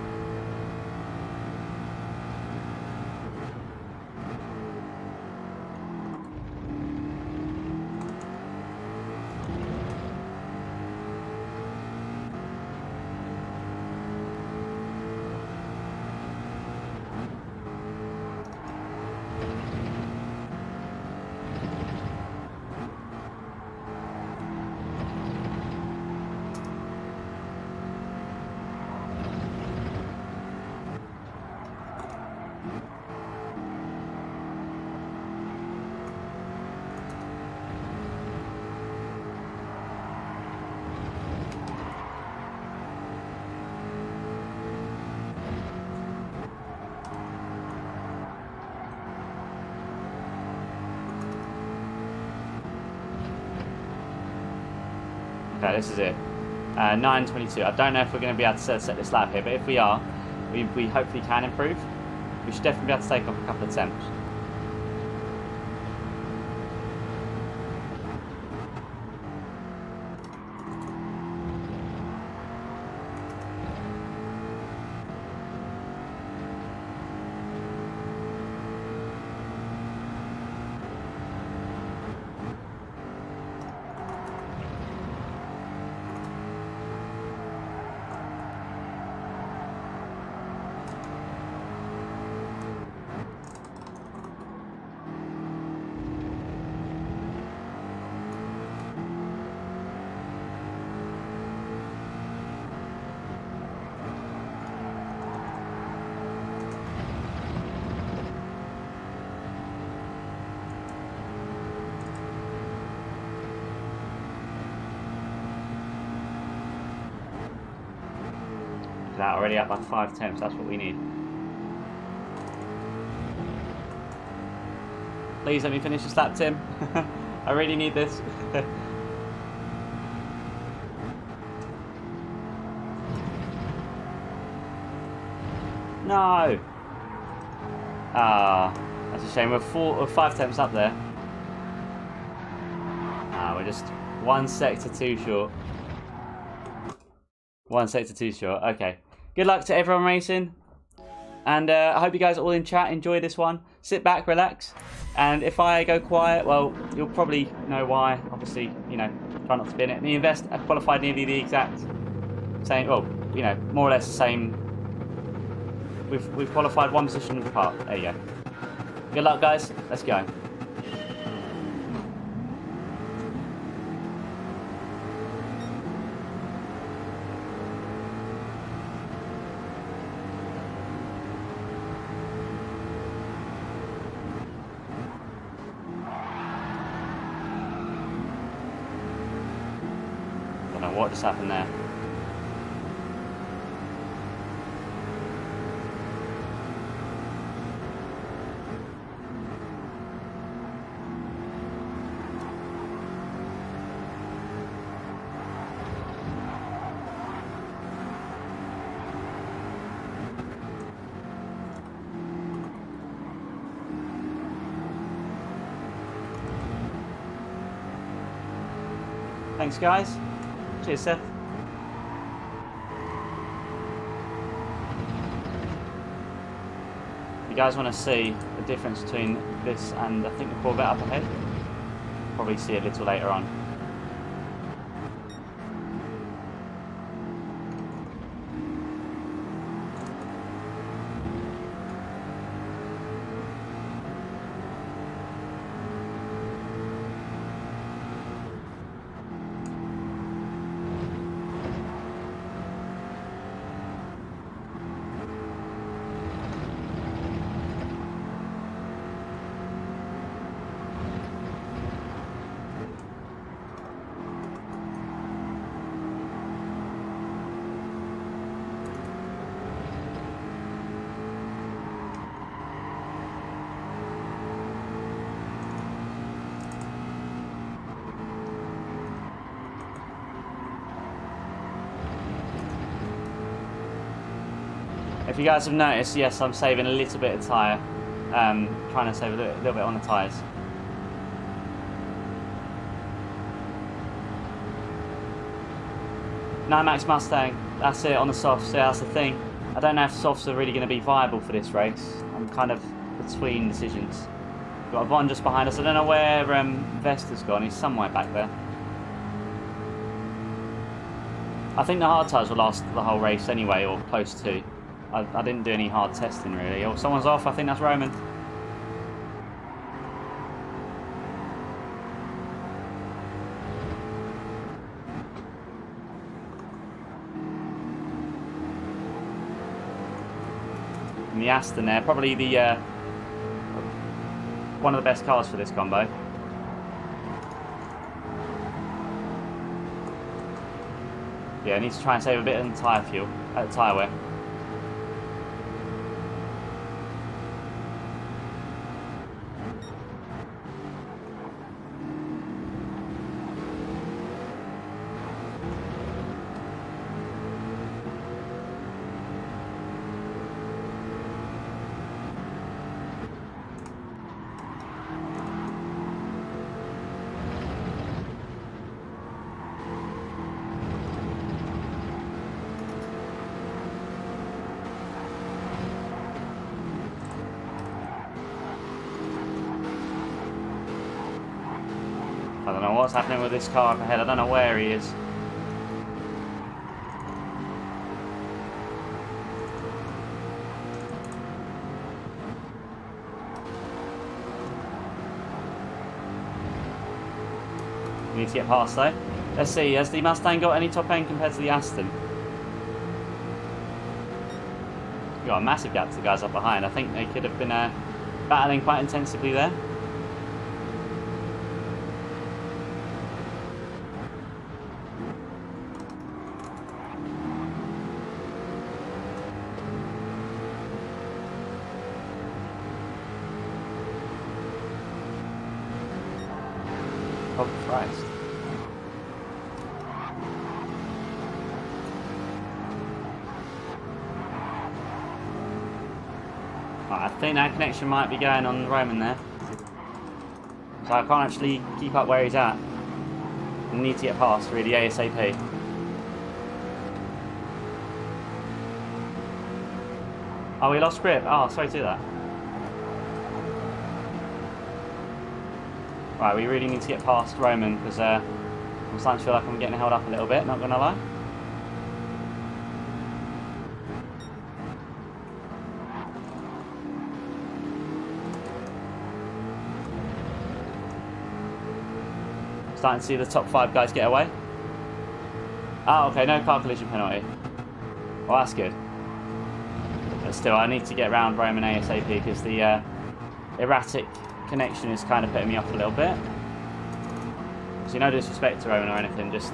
Okay, this is it. 9:22. I don't know if we're going to be able to set this lap here, but if we are, we hopefully can improve. We should definitely be able to take off a couple of attempts. That already up by 5 attempts. That's what we need. Please let me finish this lap, Tim. I really need this. No. Ah, that's a shame. We're 5 attempts up there. We're just 1 sector too short. 1 sector too short. Okay. Good luck to everyone racing. And I hope you guys all in chat enjoy this one. Sit back, relax. And if I go quiet, well, you'll probably know why. Obviously, you know, try not to bin it. The Invest have qualified nearly the exact same, well, you know, more or less the same. We've qualified 1 position apart. There you go. Good luck, guys. Let's go. What just happened there? Thanks, guys. Cheers, Seth. You guys want to see the difference between this and I think the Corvette up ahead? Probably see it a little later on. If you guys have noticed, yes, I'm saving a little bit of tyre. Trying to save a little bit on the tyres. No Max Mustang, that's it on the softs, yeah, that's the thing. I don't know if softs are really going to be viable for this race. I'm kind of between decisions. We've got Von just behind us. I don't know where Vesta's gone, he's somewhere back there. I think the hard tyres will last the whole race anyway, or close to. I didn't do any hard testing really. Oh, someone's off, I think that's Roman. And the Aston there, probably the one of the best cars for this combo. Yeah, I need to try and save a bit on tyre fuel, tyre wear. I don't know what's happening with this car up ahead. I don't know where he is. We need to get past though. Let's see, has the Mustang got any top end compared to the Aston? We've got a massive gap to the guys up behind. I think they could have been battling quite intensively there. Oh Christ. Right, I think that connection might be going on Roman there. So I can't actually keep up where he's at. I need to get past really ASAP. Oh, we lost grip. Oh, sorry to do that. Right, we really need to get past Roman because I'm starting to feel like I'm getting held up a little bit, not gonna lie. Starting to see the top 5 guys get away. Oh, okay, no car collision penalty. Well, that's good. But still, I need to get around Roman ASAP because the erratic connection is kind of putting me off a little bit. So no disrespect to Roman or anything, just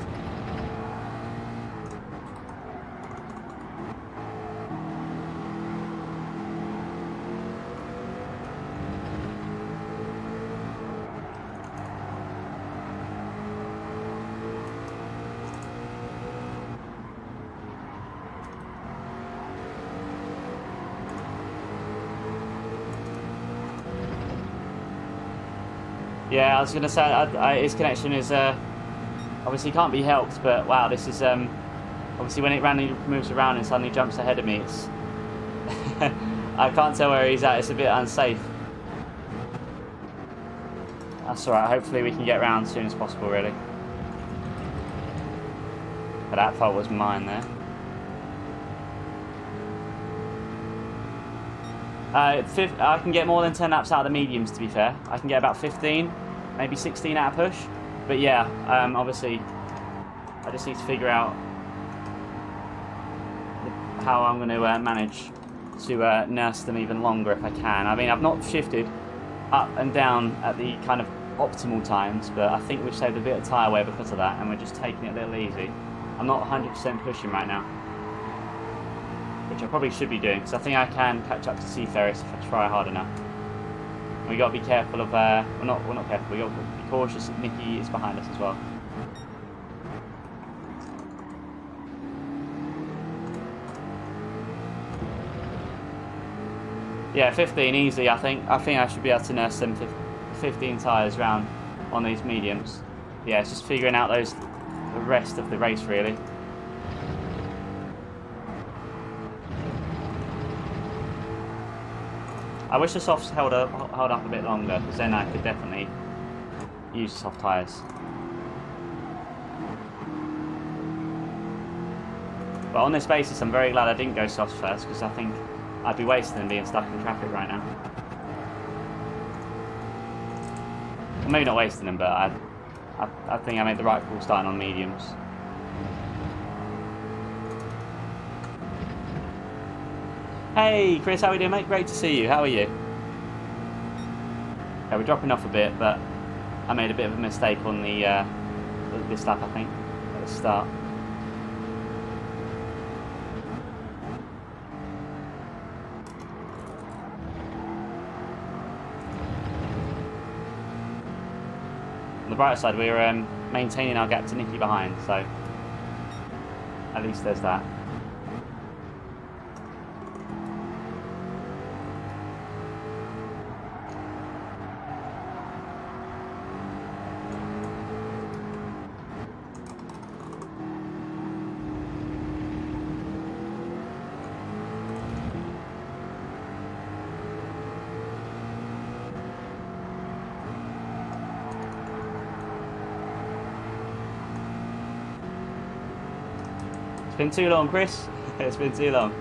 yeah, I was going to say his connection is obviously can't be helped, but wow, this is obviously when it randomly moves around and suddenly jumps ahead of me, it's I can't tell where he's at. It's a bit unsafe. That's alright, hopefully we can get around as soon as possible really. But that fault was mine there. I can get more than 10 laps out of the mediums, to be fair. I can get about 15, maybe 16 out of push. But yeah, obviously, I just need to figure out how I'm going to manage to nurse them even longer if I can. I mean, I've not shifted up and down at the kind of optimal times, but I think we've saved a bit of tyre wear because of that, and we're just taking it a little easy. I'm not 100% pushing right now, which I probably should be doing, because I think I can catch up to Seaferris if I try hard enough. We got to be careful of, we're not careful, we got to be cautious that Nicky is behind us as well. Yeah, 15 easy. I think I should be able to nurse them 15 tyres round on these mediums. Yeah, it's just figuring out the rest of the race really. I wish the softs held up a bit longer, because then I could definitely use soft tyres. But on this basis, I'm very glad I didn't go softs first, because I think I'd be wasting them being stuck in traffic right now. Well, maybe not wasting them, but I think I made the right call starting on mediums. Hey Chris, how are you doing, mate? Great to see you. How are you? Okay, we're dropping off a bit, but I made a bit of a mistake on this lap, I think, at the start. On the bright side, we're maintaining our gap to Nicky behind, so at least there's that. It's been too long, Chris. It's been too long.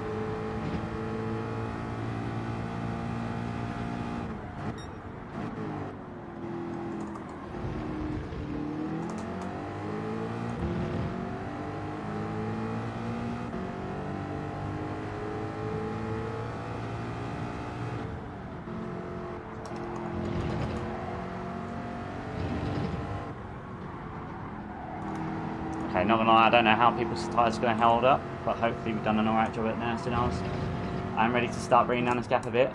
Okay, not gonna lie, I don't know how people's tyres are going to hold up, but hopefully we've done an alright job at nursing ours. I'm ready to start bringing down this gap a bit.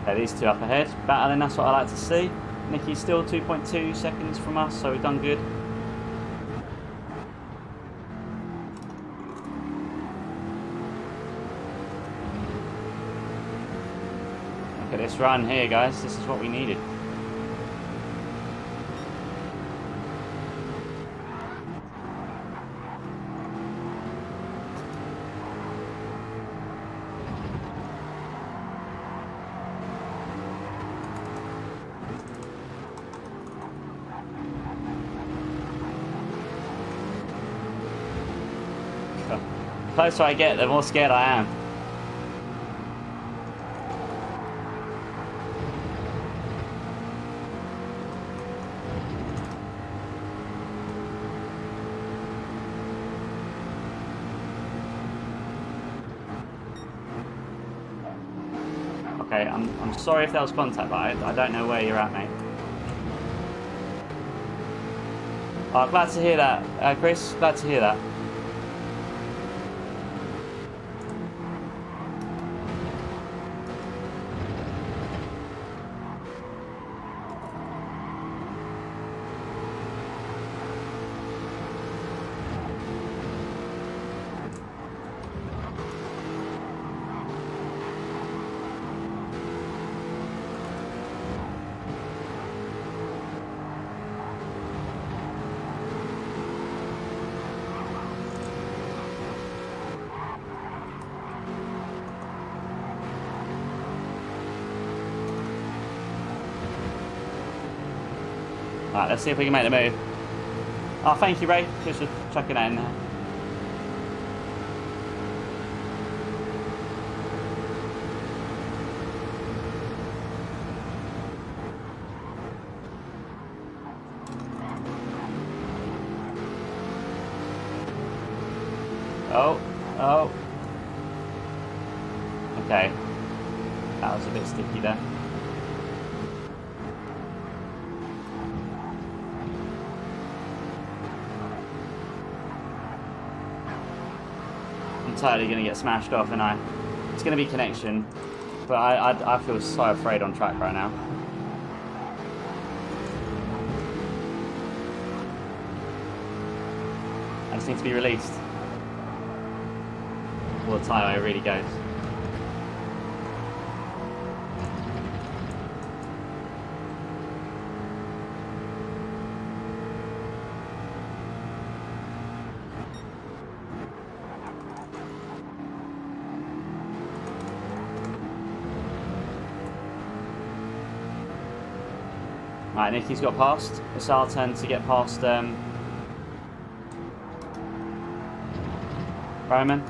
Okay, these two up ahead, battling, that's what I like to see. Nicky's still 2.2 seconds from us, so we've done good. Look at this run here, guys, this is what we needed. The closer I get, the more scared I am. Okay, I'm sorry if that was contact, but I don't know where you're at, mate. Oh, glad to hear that, Chris. Glad to hear that. Right, let's see if we can make the move. Oh, thank you, Ray. Just for chucking that in there. Oh. Okay. That was a bit sticky there. I'm totally going to get smashed off, and it's going to be connection. But I feel so afraid on track right now. I just need to be released. Well, the tyre really goes. Right, Nicky's got past. It's our turn to get past Roman.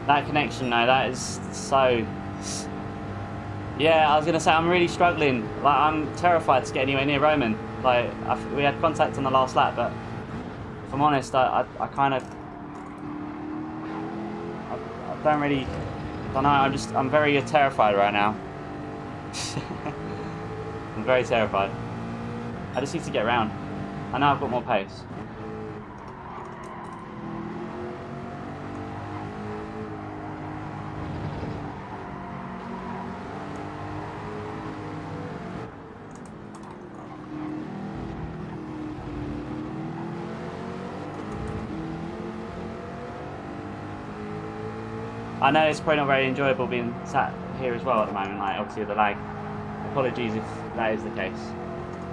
That connection though, that is so. Yeah, I was gonna say I'm really struggling. Like I'm terrified to get anywhere near Roman. Like we had contact on the last lap, but if I'm honest, I kind of I don't know. I'm very terrified right now. I'm very terrified. I just need to get around. I know I've got more pace. I know it's probably not very enjoyable being sat here as well at the moment, like obviously with the lag. Apologies if that is the case.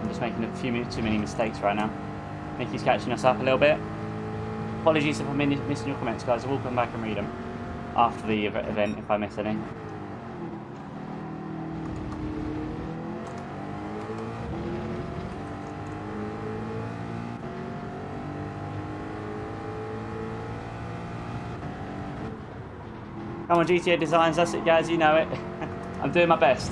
I'm just making a few too many mistakes right now. Nicky's catching us up a little bit. Apologies if I'm missing your comments, guys. I will come back and read them after the event if I miss any. Come on, GTA Designs, that's it guys, you know it. I'm doing my best.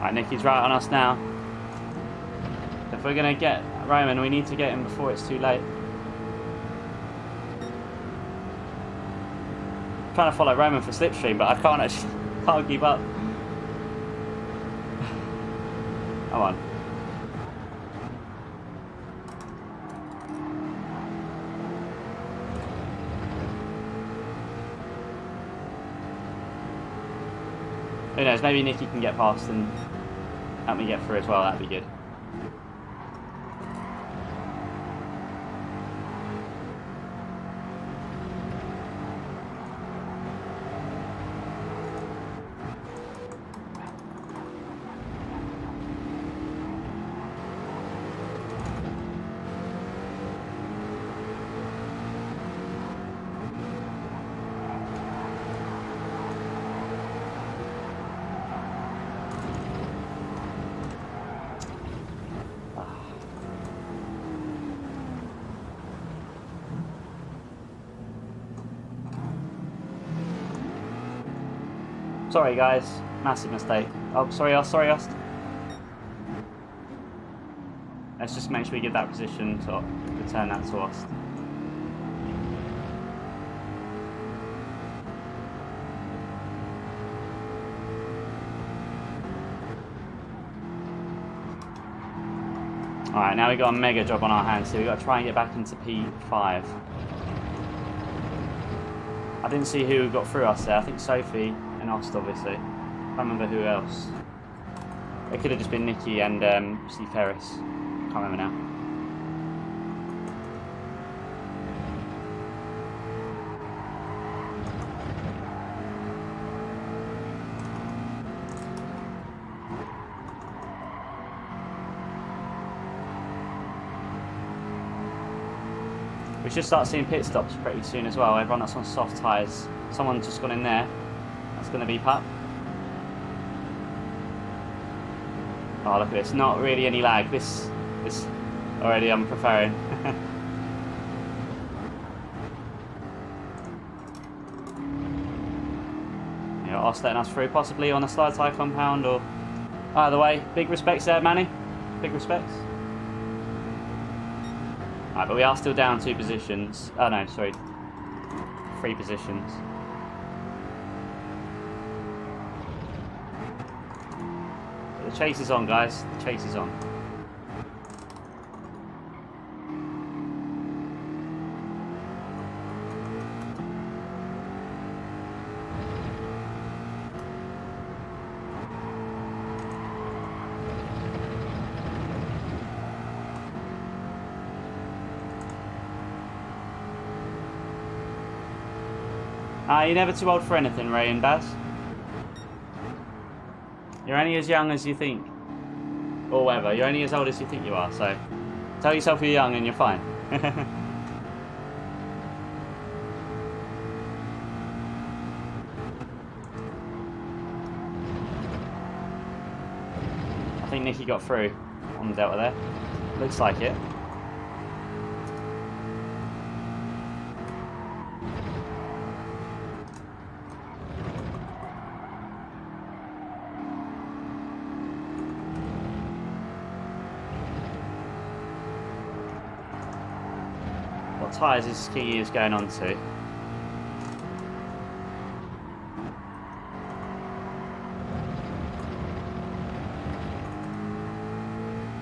Right, Nicky's right on us now. If we're going to get Roman, we need to get him before it's too late. I'm trying to follow Roman for slipstream, but I can't keep up. Come on. Who knows, maybe Nicky can get past and help me get through as well, that'd be good. Sorry guys, massive mistake. Oh, sorry Ost. Let's just make sure we get that position to return that to Ost. Alright, now we've got a mega job on our hands, so we've got to try and get back into P5. I didn't see who got through us there. I think Sophie and Ost, obviously. I can't remember who else. It could have just been Nicky and Steve Ferris. Can't remember now. We should start seeing pit stops pretty soon as well. Everyone that's on soft tyres, someone's just gone in there. That's going to be Pup. Oh, look at this. Not really any lag. This already I'm preferring. Are letting us through, possibly on a slide tyre compound, or either way. Big respects there, Manny. Big respects. Alright, but we are still down 2 positions. Oh no, sorry. 3 positions. But the chase is on, guys. The chase is on. You're never too old for anything, Ray and Baz. You're only as young as you think. Or whatever, you're only as old as you think you are, so tell yourself you're young and you're fine. I think Nicky got through on the Delta there. Looks like it. Tyres is Ski is going on to.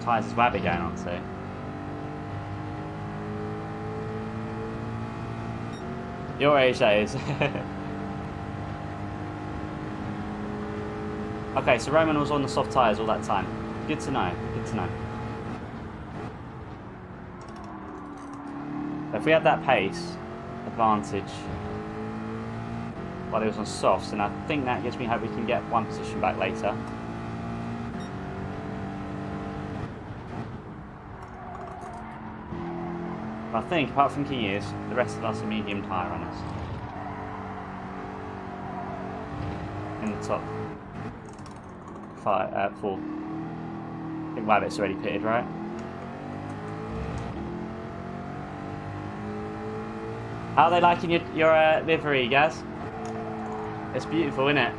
Tyres is Wabby going on to. Your age, that is. Okay, so Roman was on the soft tyres all that time. Good to know. Good to know. If we had that pace advantage while he was on softs, and I think that gives me hope we can get 1 position back later. But I think, apart from Key Years, the rest of us are medium tyre runners. In the top 4. I think Wabbit's already pitted, right? How are they liking your livery, Gaz? It's beautiful, isn't it?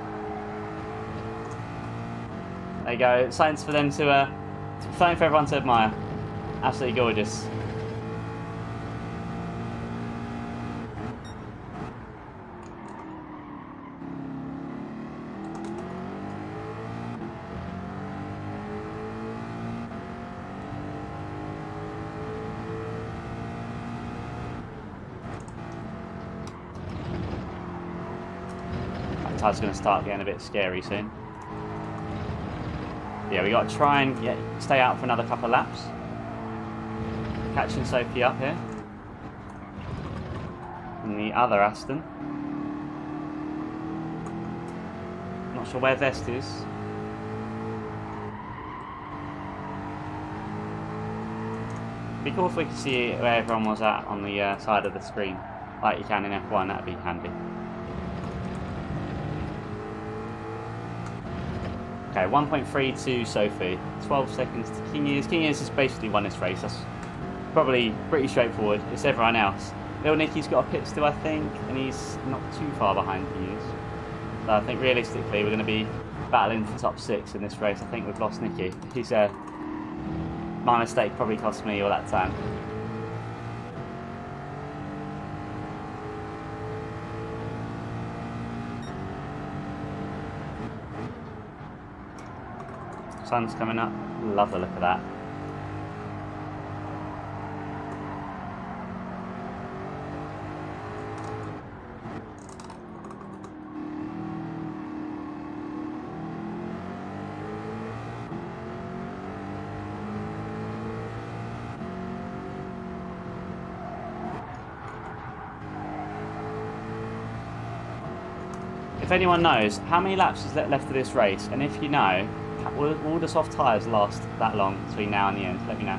There you go. Something for them to, something for everyone to admire. Absolutely gorgeous. It's going to start getting a bit scary soon. Yeah, we got to try and stay out for another couple of laps. Catching Sophie up here. And the other Aston. Not sure where Vest is. Be cool if we could see where everyone was at on the side of the screen, like you can in F1. That'd be handy. Okay, 1.3 to Sophie, 12 seconds to King Years. King Years has basically won this race. That's probably pretty straightforward. It's everyone else. Little Nicky's got a pit still, I think, and he's not too far behind King Years. So I think realistically we're going to be battling for top 6 in this race. I think we've lost Nicky. He's my mistake probably cost me all that time. Sun's coming up. Love the look of that. If anyone knows how many laps is left of this race, and if you know, will the soft tyres last that long between now and the end? Let me know.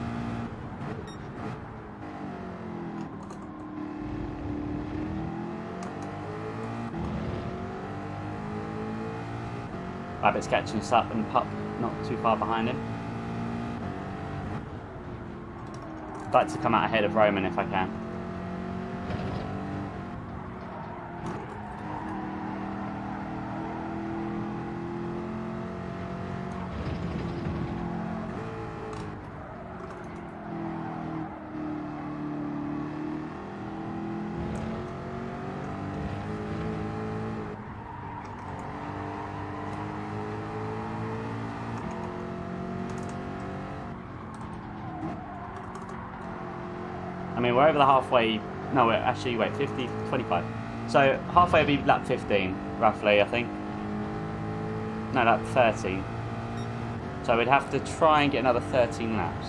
Rabbit's catching us up and Pup not too far behind him. I'd like to come out ahead of Roman if I can. I mean, we're over the halfway. No, we're actually, wait, 50, 25. So halfway will be lap 15, roughly, I think. No, lap 13. So we'd have to try and get another 13 laps.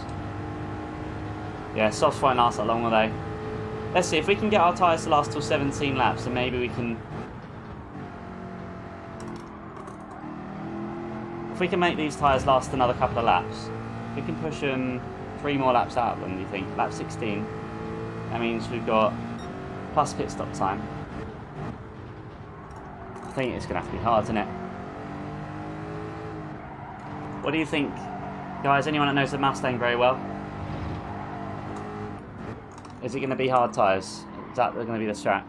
Yeah, softs won't last that long, will they? Let's see, if we can get our tyres to last till 17 laps, then maybe we can... If we can make these tyres last another couple of laps, we can push them 3 more laps out of them, do you think? Lap 16. That means we've got plus pit stop time. I think it's going to have to be hard, isn't it? What do you think, guys? Anyone that knows the Mustang very well? Is it going to be hard tyres? Is that going to be the strat?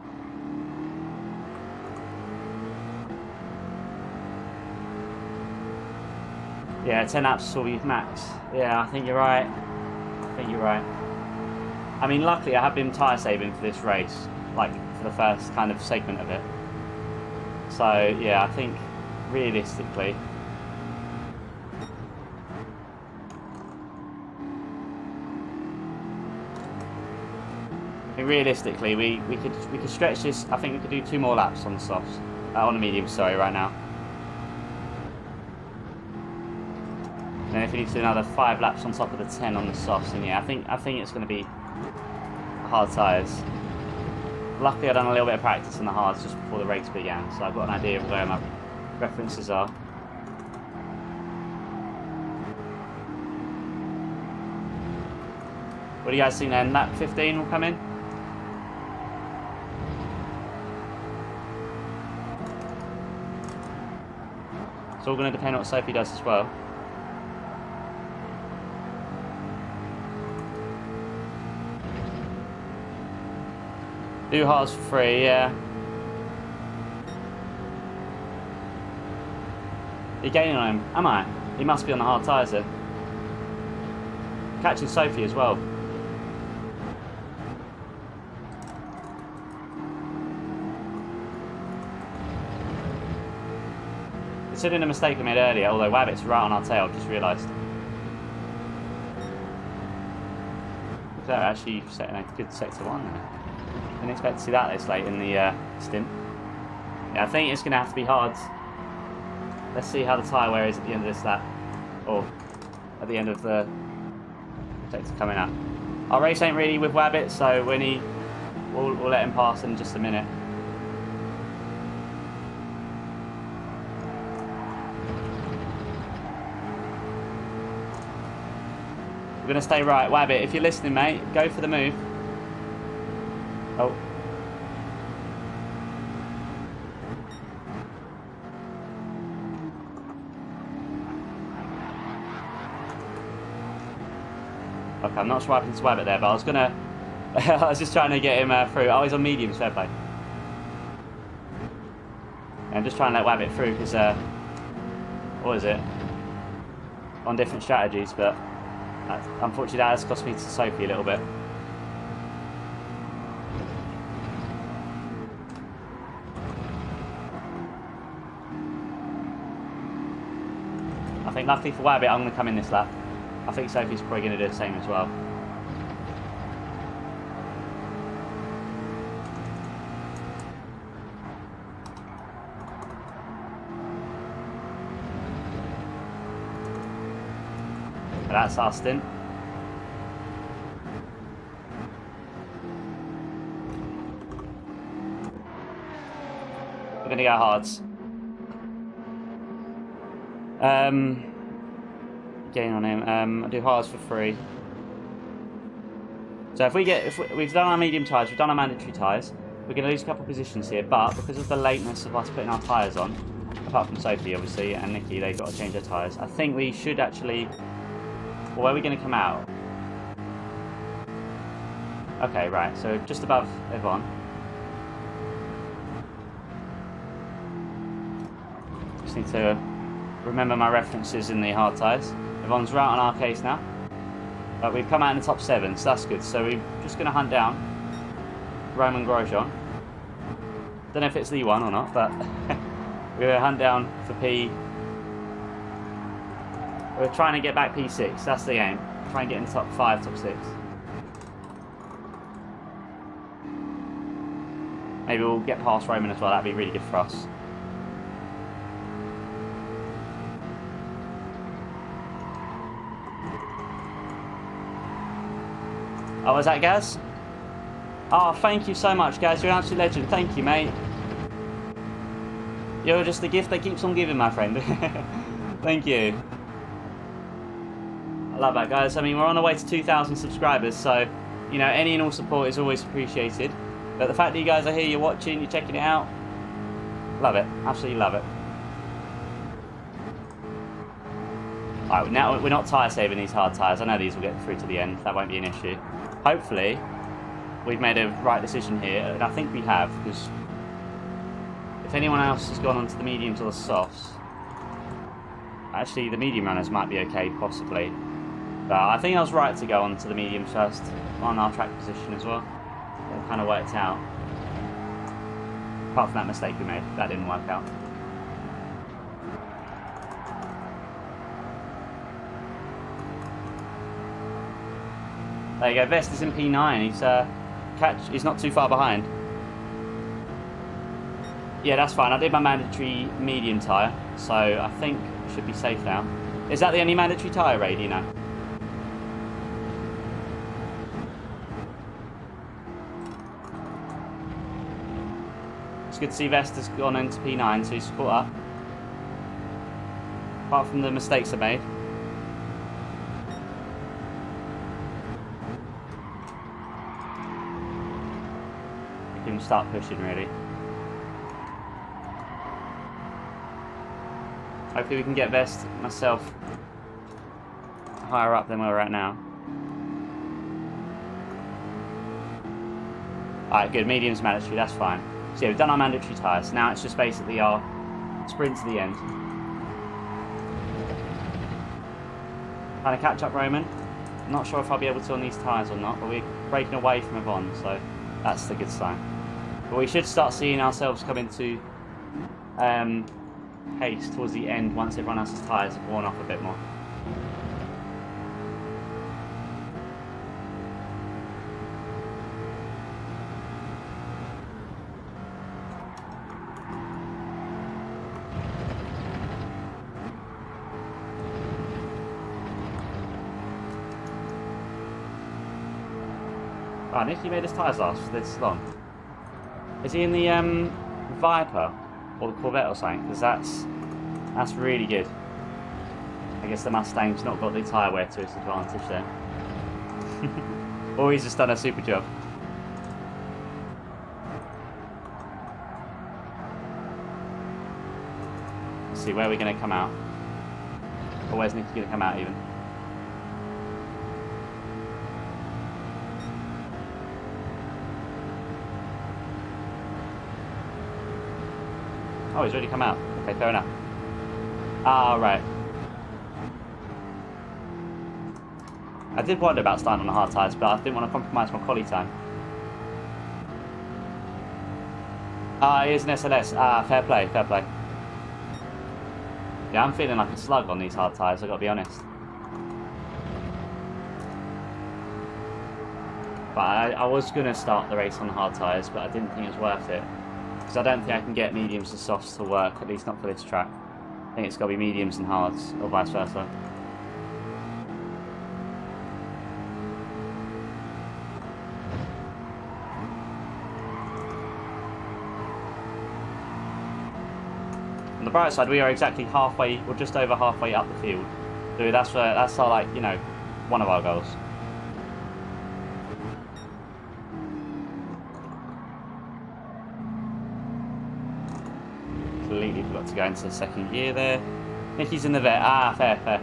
Yeah, 10 laps will be max. Yeah, I think you're right. I think you're right. I mean, luckily I have been tyre saving for this race, like for the first kind of segment of it. So yeah, I think realistically, we could stretch this. I think we could do 2 more laps on the softs, on the medium. Sorry, right now. And then if we need to do another 5 laps on top of the 10 on the softs, and yeah, I think it's going to be hard tyres. Luckily, I've done a little bit of practice on the hards just before the race began, so I've got an idea of where my references are. What do you guys think then? Lap 15 will come in? It's all going to depend on what Sophie does as well. Do hards for free, yeah. You're gaining on him, am I? He must be on the hard tyres then. Catching Sophie as well. Considering the mistake I made earlier, although Wabbit's right on our tail, I've just realised. They're actually setting a good sector 1 there. Didn't expect to see that this late in the stint. Yeah, I think it's going to have to be hard. Let's see how the tyre wear is at the end of this lap. Or at the end of the sector coming up. Our race ain't really with Wabbit, so when we'll let him pass in just a minute. We're going to stay right. Wabbit, if you're listening, mate, go for the move. Oh. Okay, I'm not sure what happened to Wabbit there, but I was gonna... I was just trying to get him through. Oh, he's on mediums, fair play. I'm just trying to let Wabbit through because, what is it? On different strategies, but unfortunately that has cost me to Sophie a little bit. I think luckily for Wabbit, I'm going to come in this lap. I think Sophie's probably going to do the same as well. That's our stint. We're going to go hards. Gain on him. I'll do hards for free. So if we've done our medium tyres, we've done our mandatory tyres, we're going to lose a couple of positions here, but because of the lateness of us putting our tyres on, apart from Sophie, obviously, and Nikki, they've got to change their tyres. I think we should actually... Well, where are we going to come out? Okay, right, so just above Yvonne. Just need to remember my references in the hard tyres. Yvonne's right on our case now. But we've come out in the top 7, so that's good. So we're just going to hunt down Roman Grosjean. Don't know if it's the one or not, but we're going to hunt down for P. We're trying to get back P6, that's the aim. Try and get in the top 5, top 6. Maybe we'll get past Roman as well, that'd be really good for us. Oh, was that Gaz? Oh, thank you so much, Gaz. You're an absolute legend. Thank you, mate. You're just the gift that keeps on giving, my friend. Thank you. I love that, guys. I mean, we're on our way to 2,000 subscribers, so, you know, any and all support is always appreciated. But the fact that you guys are here, you're watching, you're checking it out, love it. Absolutely love it. Alright, now we're not tyre saving these hard tyres. I know these will get through to the end. That won't be an issue. Hopefully, we've made a right decision here, and I think we have, because if anyone else has gone onto the mediums or the softs, actually the medium runners might be okay, possibly. But I think I was right to go onto the mediums first, on our track position as well. It kind of worked out. Apart from that mistake we made, that didn't work out. There you go, Vest is in P9, he's not too far behind. Yeah, that's fine, I did my mandatory medium tyre, so I think I should be safe now. Is that the only mandatory tyre, Ray, do you know? It's good to see Vest has gone into P9, so he's caught up. Apart from the mistakes I made. We can start pushing, really. Hopefully we can get Vest, myself, higher up than where we're at now. Alright, good. Medium's mandatory, that's fine. So yeah, we've done our mandatory tyres. Now it's just basically our sprint to the end. Trying to catch up Roman. Not sure if I'll be able to on these tyres or not, but we're breaking away from Yvonne, so that's the good sign. But we should start seeing ourselves come into pace towards the end once everyone else's tyres have worn off a bit more. Oh, Nicky made his tyres last for this long. Is he in the Viper or the Corvette or something? Because that's really good. I guess the Mustang's not got the tyre wear to its advantage there. Or he's just done a super job. Let's see, where are we going to come out? Or where's Nicky going to come out even? Oh, he's already come out. Okay, fair enough. Ah, right. I did wonder about starting on the hard tyres, but I didn't want to compromise my quali time. Ah, here's an SLS. Ah, fair play, fair play. Yeah, I'm feeling like a slug on these hard tyres, I've got to be honest. But I was going to start the race on the hard tyres, but I didn't think it was worth it. Because I don't think I can get mediums and softs to work, at least not for this track. I think it's got to be mediums and hards, or vice versa. On the bright side, we are exactly halfway, or just over halfway up the field. So that's our, like, you know, one of our goals. completely forgot to go into second gear there. Nicky's in the vet. Ah, fair, fair.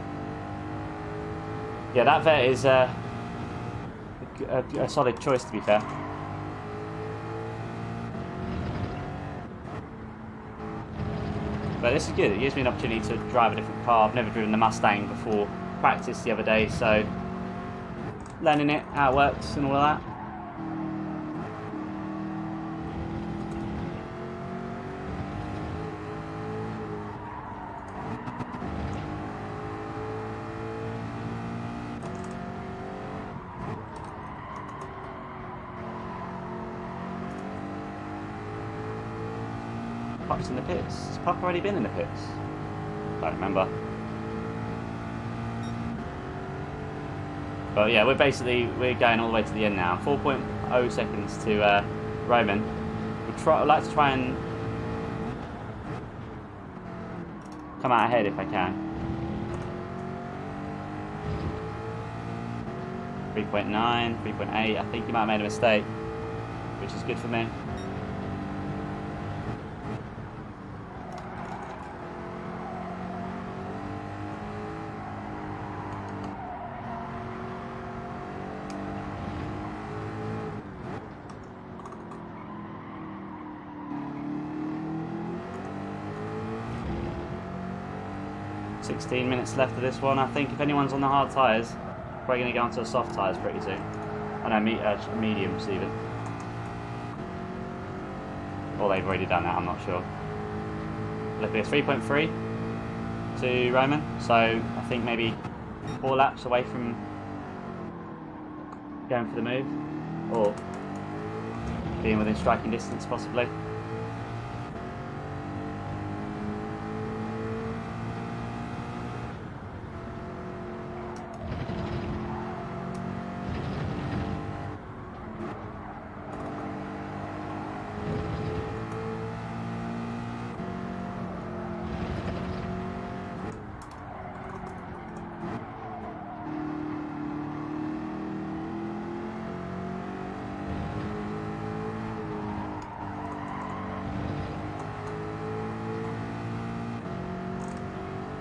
Yeah, that vet is a solid choice, to be fair. But this is good. It gives me an opportunity to drive a different car. I've never driven the Mustang before. Practiced the other day, so learning it, how it works and all of that. Puck's in the pits. Has Puck already been in the pits? Don't remember. But yeah, we're going all the way to the end now. 4.0 seconds to Roman. I'd like to try and come out ahead if I can. 3.9, 3.8. I think he might have made a mistake, which is good for me. $16 minutes left of this one. I think if anyone's on the hard tyres, probably going to go onto the soft tyres pretty soon. I know, mediums even. Or they've already done that, I'm not sure. Look, it's 3.3 to Roman, so I think maybe 4 laps away from going for the move, or being within striking distance possibly.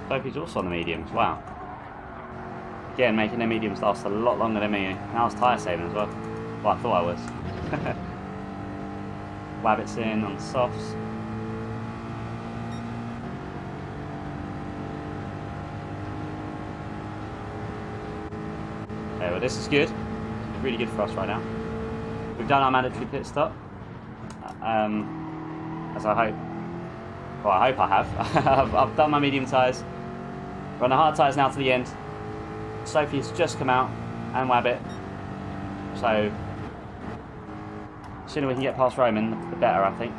Sophie's also on the mediums, wow. Again, making their mediums last a lot longer than me. And I was tyre saving as well. Well, I thought I was. Wabbit's in on the softs. Okay, well this is good. It's really good for us right now. We've done our mandatory pit stop. As I hope. Well, I hope I have. I've done my medium tyres. We're on the hard tyres now to the end. Sophie's just come out, and Wabbit. So, the sooner we can get past Roman, the better, I think.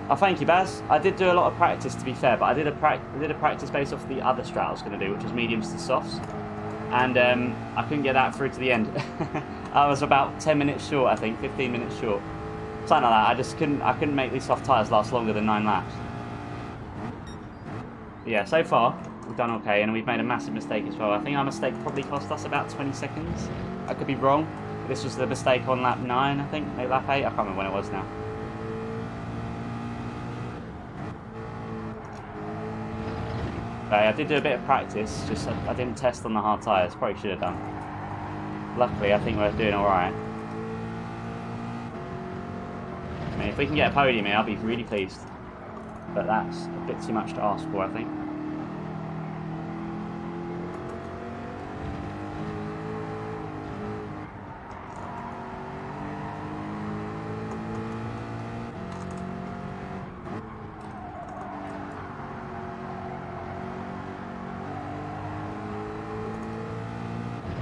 Oh, thank you, Baz. I did do a lot of practice, to be fair, but I did a practice based off the other strat I was going to do, which was mediums to softs, and I couldn't get that through to the end. I was about 10 minutes short, I think, 15 minutes short, something like that. I couldn't make these soft tyres last longer than 9 laps. But yeah, so far we've done okay, and we've made a massive mistake as well. I think our mistake probably cost us about 20 seconds. I could be wrong. But this was the mistake on lap 9, I think, maybe lap 8. I can't remember when it was now. I did do a bit of practice, just I didn't test on the hard tyres, probably should have done. Luckily, I think we're doing alright. I mean, if we can get a podium here, I'll be really pleased. But that's a bit too much to ask for, I think.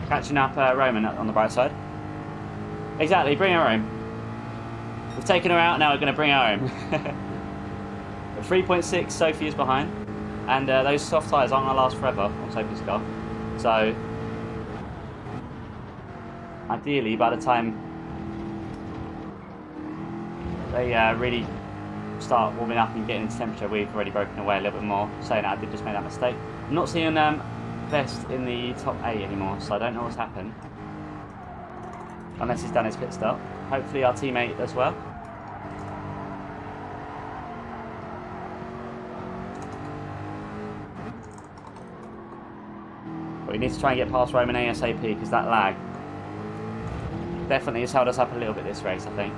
Catching up Roman on the bright side. Exactly, bring her home. We've taken her out, now we're going to bring her home. 3.6, Sophie is behind. And those soft tyres aren't going to last forever on Sophie's car. So, ideally, by the time they really start warming up and getting into temperature, we've already broken away a little bit more, saying that I did just make that mistake. I'm not seeing Best in the top 8 anymore, so I don't know what's happened. Unless he's done his pit stop. Hopefully our teammate as well. But we need to try and get past Roman ASAP, because that lag definitely has held us up a little bit this race, I think.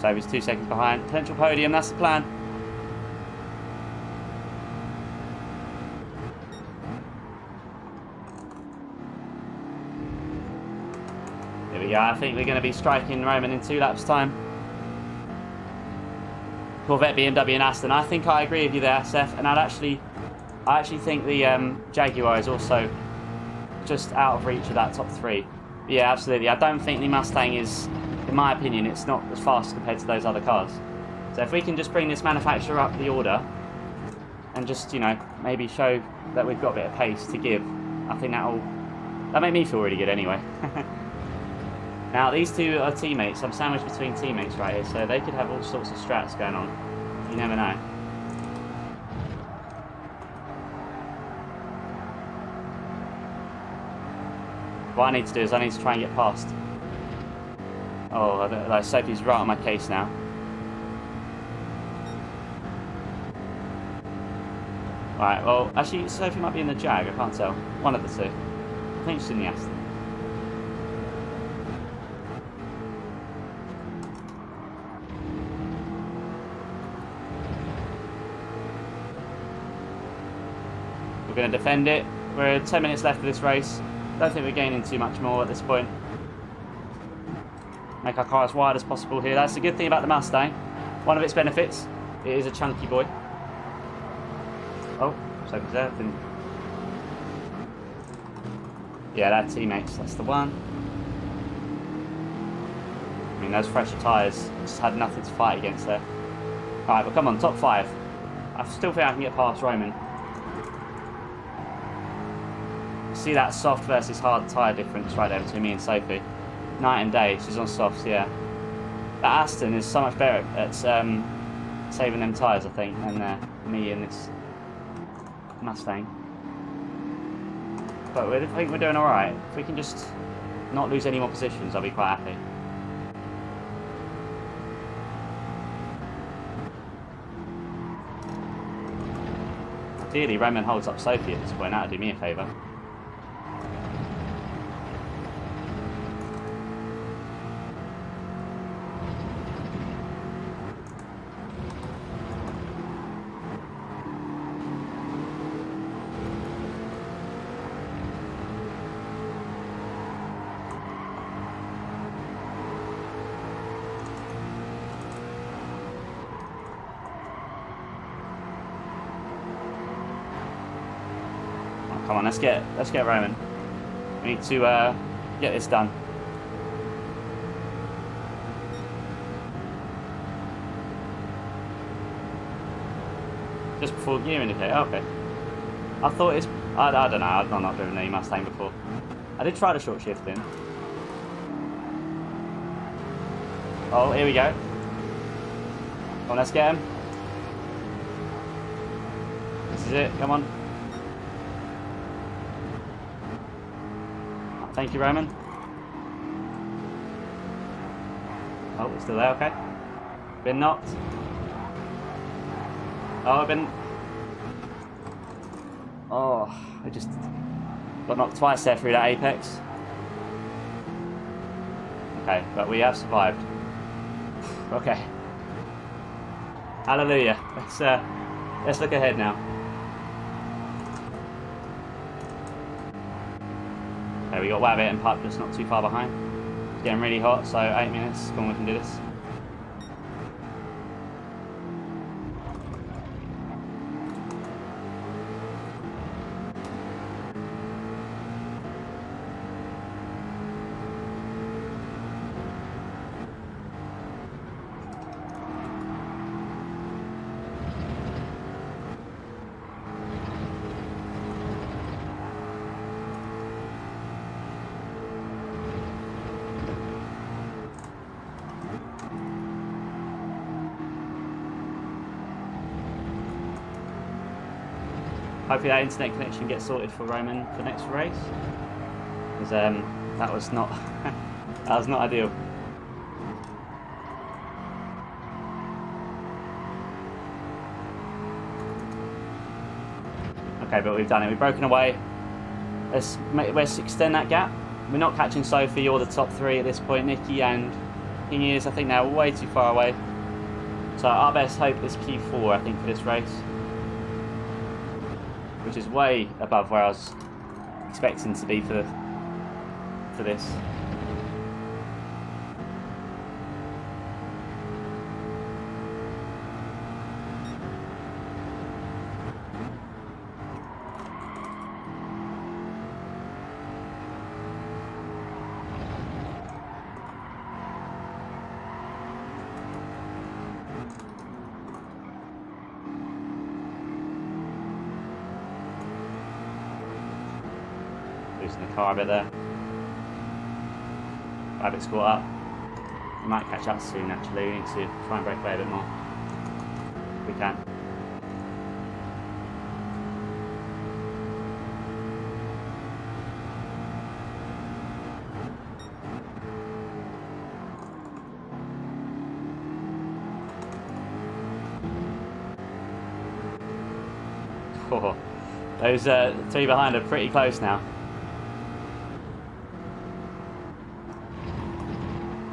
So he's 2 seconds behind. Potential podium, that's the plan. There we go. I think we're going to be striking Roman in 2 laps' time. Corvette, BMW and Aston. I think I agree with you there, Seth. And I actually think the Jaguar is also just out of reach of that top 3. Yeah, absolutely. I don't think the Mustang is... In my opinion, it's not as fast compared to those other cars. So if we can just bring this manufacturer up the order and just, you know, maybe show that we've got a bit of pace to give, I think that'll make me feel really good anyway. Now, these two are teammates. I'm sandwiched between teammates right here, so they could have all sorts of strats going on. You never know. What I need to do is I need to try and get past. Oh, like Sophie's right on my case now. Alright, well, actually, Sophie might be in the Jag, I can't tell. One of the two. I think she's in the Aston. We're going to defend it. We're 10 minutes left of this race. Don't think we're gaining too much more at this point. Make our car as wide as possible here. That's the good thing about the Mustang. One of its benefits, it is a chunky boy. Oh, Sophie's there. Yeah, that teammates, that's the one. I mean, those fresher tyres just had nothing to fight against there. Alright, but come on, top 5. I still think I can get past Roman. See that soft versus hard tyre difference right there between me and Sophie. Night and day, she's on softs, yeah. That Aston is so much better at saving them tyres, I think, than me in this Mustang. But I think we're doing alright. If we can just not lose any more positions, I'll be quite happy. Ideally, Roman holds up Sophie at this point. That would do me a favour. Come on, let's get Roman. We need to get this done. Just before gear indicator. Okay. I thought it's. I don't know. I've not driven a Mustang before. I did try the short shift in. Oh, here we go. Come on, let's get him. This is it. Come on. Thank you, Roman. Oh, we're still there, okay. Been knocked. Oh, I've been... Oh, I just got knocked twice there through that apex. Okay, but we have survived. Okay. Hallelujah. Let's look ahead now. Okay, we got Wabbit and Pup just not too far behind. It's getting really hot, so 8 minutes. Come on, we can do this. hopefully that internet connection gets sorted for Roman for next race. Because that was not that was not ideal. Okay, but we've done it. We've broken away. Let's extend that gap. We're not catching Sophie or the top three at this point. Nikki and Kingy is, I think, now way too far away. So our best hope is Q4, I think, for this race, which is way above where I was expecting to be for this. Losing the car a bit there. Rabbit's caught up. We might catch up soon actually. We need to try and break away a bit more. If we can. Oh, those three behind are pretty close now.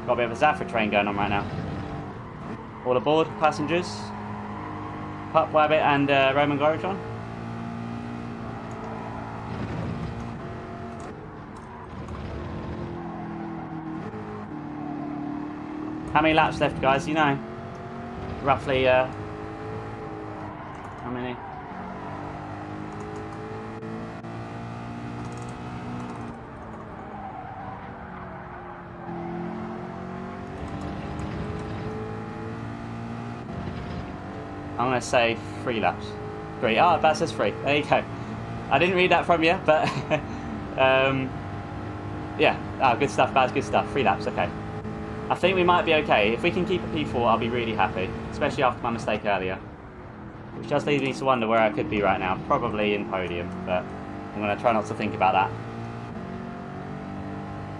Got a bit of a Zafra train going on right now. All aboard, passengers. Pup, Wabbit and Roman Gorachon. How many laps left, guys? You know? Roughly, how many? I'm going to say 3 laps. 3. Oh, that says 3. There you go. I didn't read that from you, but yeah. Oh, good stuff, Baz. Good stuff. 3 laps. Okay. I think we might be okay. If we can keep a P4, I'll be really happy, especially after my mistake earlier. Which does lead me to wonder where I could be right now. Probably in podium, but I'm going to try not to think about that.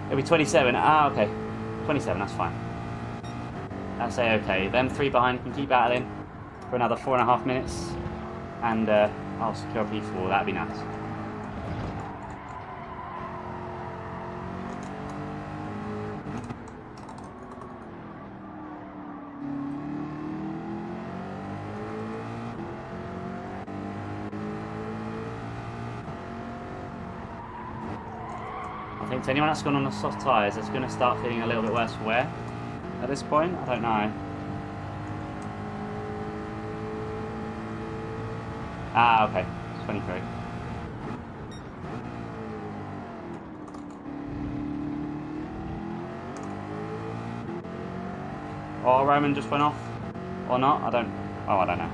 It'll be 27. Ah, okay. 27, that's fine. I'll say okay. Them 3 behind can keep battling for another 4.5 minutes, and I'll secure P4. That'd be nice. I think to anyone that's gone on the soft tyres, it's going to start feeling a little bit worse for wear at this point. I don't know. Ah, okay. 23. Oh, Roman just went off. Or not? I don't know.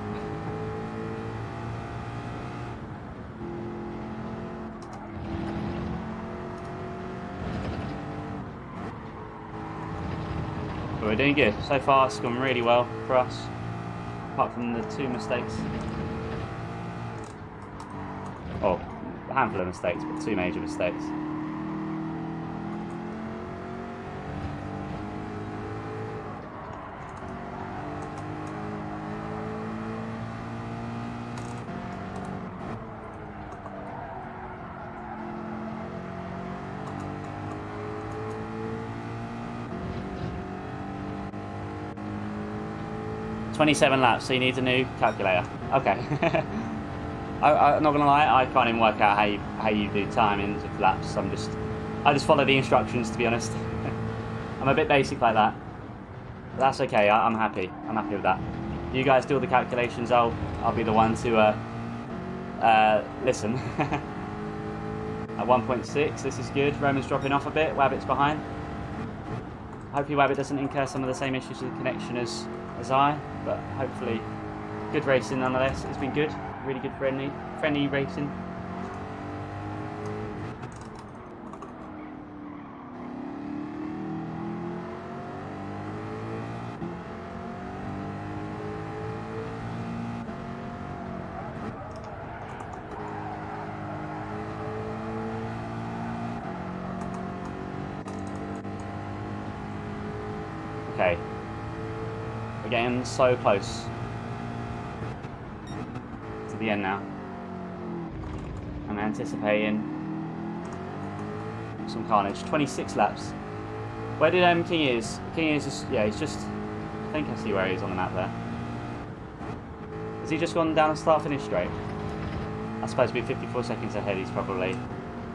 But we're doing good. So far, it's gone really well for us. Apart from the 2 mistakes. Oh, a handful of mistakes, but 2 major mistakes. "27 laps, so you need a new calculator." Okay. I'm not gonna lie, I can't even work out how you do timings of laps. I just follow the instructions, to be honest. I'm a bit basic like that. But that's okay. I'm happy. I'm happy with that. You guys do all the calculations. I'll be the one to listen. At 1.6, this is good. Roman's dropping off a bit. Wabbit's behind. Hopefully Wabbit doesn't incur some of the same issues with the connection as I. But hopefully, good racing nonetheless. It's been good. Really good friendly racing. Okay. We're getting so close to the end now. I'm anticipating some carnage. 26 laps. Where did King is? King is just, yeah, he's just, I think I see where he is on the map there. Has he just gone down and start finish straight? That's supposed to be 54 seconds ahead. He's probably,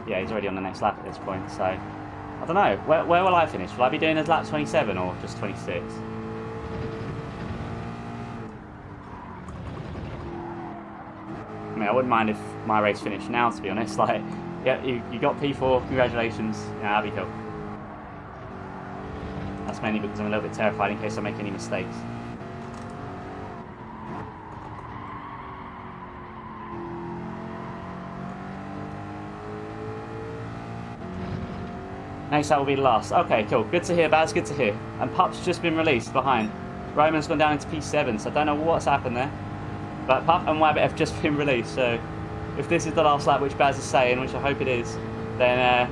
yeah, he's already on the next lap at this point. So, I don't know. Where will I finish? Will I be doing a lap 27 or just 26? I mean, I wouldn't mind if my race finished now, to be honest. Like, yeah, you got P4, congratulations. Yeah, that'd be cool. That's mainly because I'm a little bit terrified in case I make any mistakes. Next that will be the last. Okay, cool. Good to hear, Baz. Good to hear. And Pup's just been released behind. Roman's gone down into P7, so I don't know what's happened there. But Pup and Wabbit have just been released, so if this is the last lap, which Baz is saying, which I hope it is, then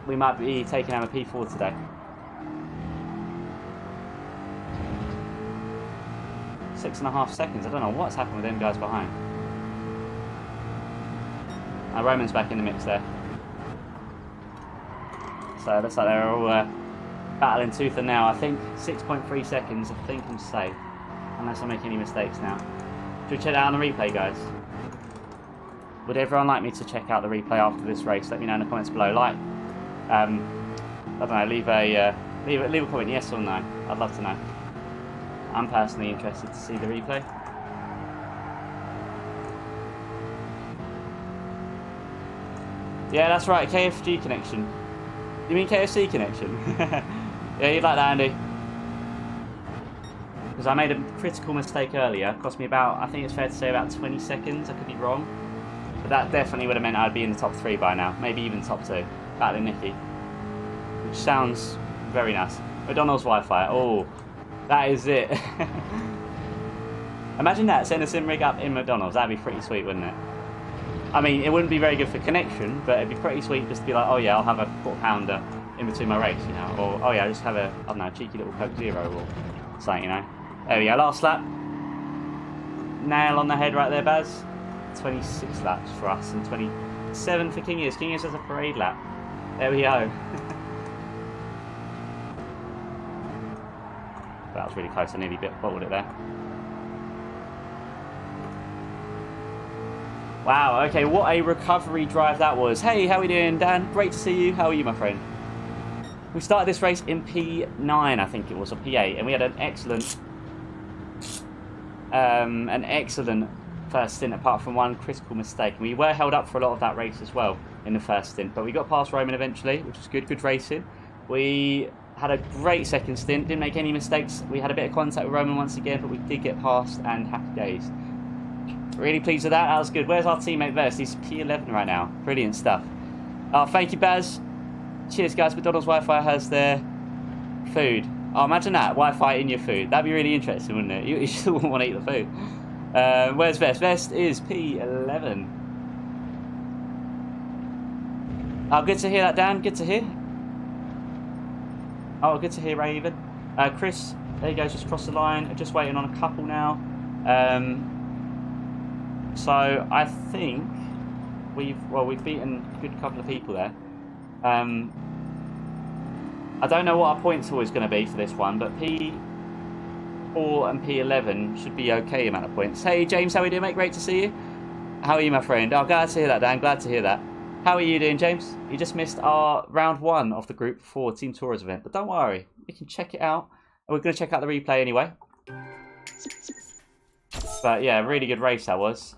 we might be taking out a P4 today. Six and a half seconds. I don't know what's happened with them guys behind. Roman's back in the mix there. So it looks like they're all battling tooth and nail. I think 6.3 seconds. I think I'm safe, unless I make any mistakes now. Should we check that out on the replay, guys? Would everyone like me to check out the replay after this race? Let me know in the comments below. Like, I don't know, leave a comment, yes or no. I'd love to know. I'm personally interested to see the replay. Yeah, that's right, KFG connection. You mean KFC connection? Yeah, you'd like that, Andy. Because I made a critical mistake earlier. It cost me about, I think it's fair to say, about 20 seconds. I could be wrong. But that definitely would have meant I'd be in the top 3 by now. Maybe even top 2. Battling Nikki. Which sounds very nice. McDonald's Wi-Fi. Oh, that is it. Imagine that, setting a sim rig up in McDonald's. That'd be pretty sweet, wouldn't it? I mean, it wouldn't be very good for connection, but it'd be pretty sweet just to be like, oh yeah, I'll have a quarter-pounder in between my race, you know. Or, oh yeah, I'll just have a, I don't know, cheeky little Coke Zero or something, you know. There we go, last lap. Nail on the head right there, Baz. 26 laps for us and 27 for King Ears. King Ears has a parade lap. There we go. That was really close. I nearly bottled it there. Wow, okay, what a recovery drive that was. Hey, how are we doing, Dan? Great to see you. How are you, my friend? We started this race in P9, I think it was, or P8, and we had an excellent first stint, apart from one critical mistake. And we were held up for a lot of that race as well in the first stint, but we got past Roman eventually, which was good racing. We had a great second stint, didn't make any mistakes. We had a bit of contact with Roman once again, but we did get past, and happy days. Really pleased with that. That was good. Where's our teammate Vers? He's P11 right now. Brilliant stuff. Oh, thank you, Baz. Cheers, guys. McDonald's Wi-Fi has their food. Oh, imagine that. Wi-Fi in your food. That'd be really interesting, wouldn't it? You still wouldn't want to eat the food. Where's Vest? Vest is P11. Oh, good to hear that, Dan. Good to hear. Oh, good to hear, Raven. Chris, there you go. Just crossed the line. Just waiting on a couple now. So I think we've beaten a good couple of people there. I don't know what our point total is going to be for this one, but P4 and P11 should be okay amount of points. Hey James, how are you doing, mate? Great to see you. How are you, my friend? Oh, glad to hear that, Dan. Glad to hear that. How are you doing, James? You just missed our round 1 of the Group 4 Team Tours event, but don't worry, you can check it out. We're going to check out the replay anyway. But yeah, really good race that was.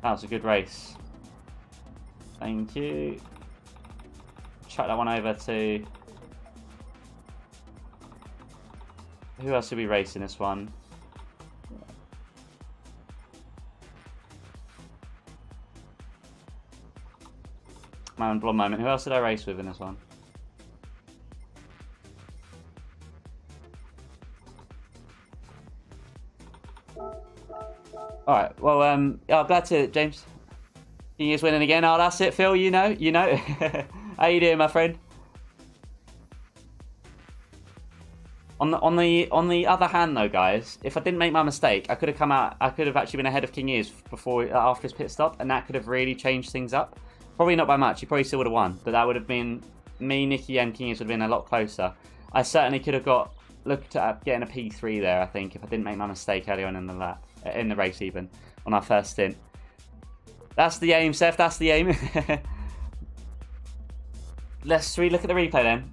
That was a good race. Thank you. Chuck that one over to... Who else should we race in this one? Blonde moment. Who else did I race with in this one? Alright, well, yeah, I'm glad to, James. King is winning again. Oh, that's it, Phil, you know. How you doing, my friend? On the other hand, though, guys, if I didn't make my mistake, I could have come out. I could have actually been ahead of King Ears after his pit stop, and that could have really changed things up. Probably not by much. He probably still would have won, but that would have been me, Nicky, and King Ears would have been a lot closer. I certainly could have looked at getting a P3 there. I think if I didn't make my mistake earlier on in the race, even on our first stint. That's the aim, Seth. That's the aim. Let's relook at the replay then.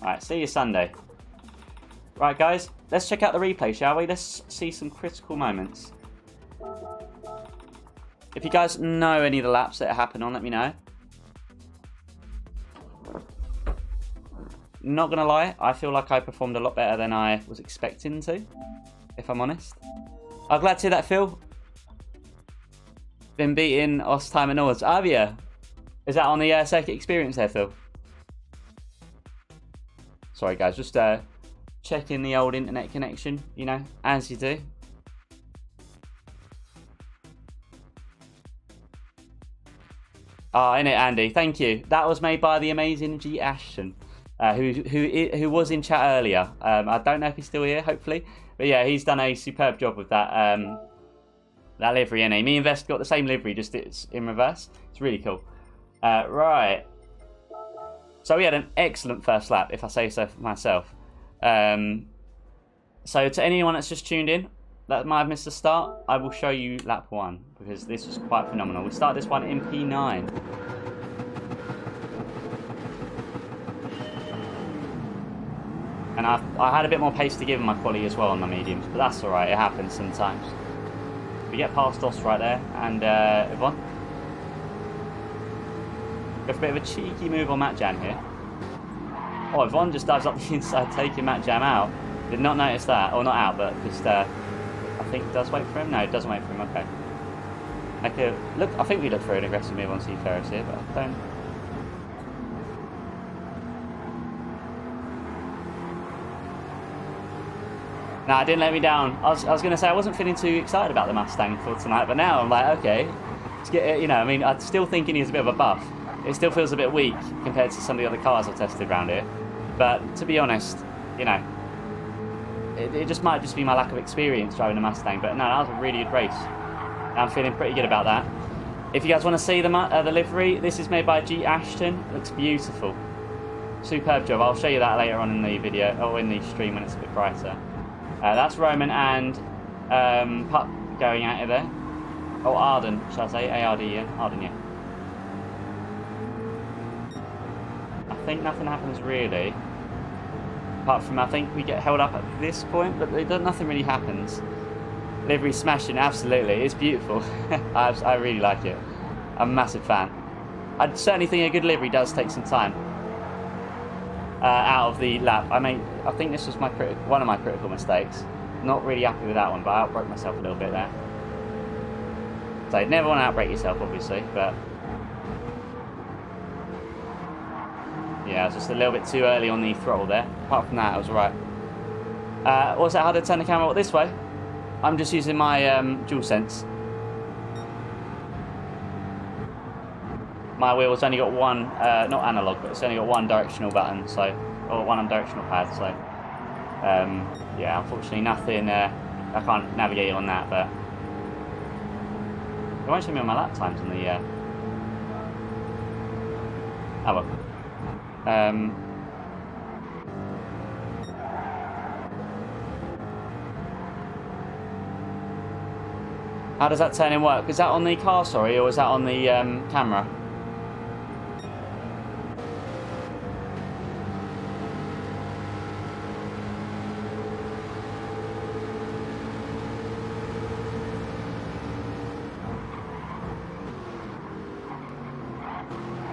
Alright, see you Sunday. Right, guys, let's check out the replay, shall we? Let's see some critical moments. If you guys know any of the laps that happened on, let me know. Not gonna lie, I feel like I performed a lot better than I was expecting to, if I'm honest. I'm glad to hear that, Phil. Been beating Os Time and Odds. Have you? Is that on the circuit experience there, Phil? Sorry, guys, just checking the old internet connection, you know, as you do. Ah, innit, Andy? Thank you. That was made by the amazing G Ashton, who was in chat earlier. I don't know if he's still here, hopefully, but yeah, he's done a superb job with that that livery. Innit? Me and Vest got the same livery, just it's in reverse. It's really cool. Right. So we had an excellent first lap, if I say so for myself. So to anyone that's just tuned in, that might have missed the start, I will show you lap 1, because this was quite phenomenal. We started this one in P9. And I had a bit more pace to give in my quali as well on my mediums, but that's alright, it happens sometimes. We get past Os right there, and Yvonne. Go for a bit of a cheeky move on Matt Jam here. Oh, Yvonne just dives up the inside, taking Matt Jam out. Did not notice that, or not out, but just I think it does wait for him. No, it doesn't wait for him. Okay. I think we look for an aggressive move on Steve Ferris here, but I don't. No, it didn't let me down. I was going to say I wasn't feeling too excited about the Mustang for tonight, but now I'm like, okay, let's get, you know, I mean, I'm still thinking he's a bit of a buff. It still feels a bit weak compared to some of the other cars I've tested around here. But to be honest, you know, it just might just be my lack of experience driving a Mustang. But no, that was a really good race. I'm feeling pretty good about that. If you guys want to see the livery, this is made by G Ashton. Looks beautiful. Superb job. I'll show you that later on in the video, or in the stream when it's a bit brighter. That's Roman and Pup going at it there. Oh, Arden, shall I say? A-R-D, yeah. Arden, yeah. I think nothing happens really. Apart from, I think we get held up at this point, but nothing really happens. Livery smashing, absolutely. It's beautiful. I really like it. I'm a massive fan. I certainly think a good livery does take some time out of the lap. I think this was one of my critical mistakes. Not really happy with that one, but I outbroke myself a little bit there. So you never want to outbrake yourself, obviously, but yeah, I was just a little bit too early on the throttle there. Apart from that, I was alright. Also, how to turn the camera this way? I'm just using my DualSense. My wheel's only got one, not analog, but it's only got one directional button, or one directional pad, so yeah, unfortunately nothing, I can't navigate on that, but it won't show me on my lap times on the, oh well. How does that turn-in work? Is that on the car, sorry, or is that on the camera?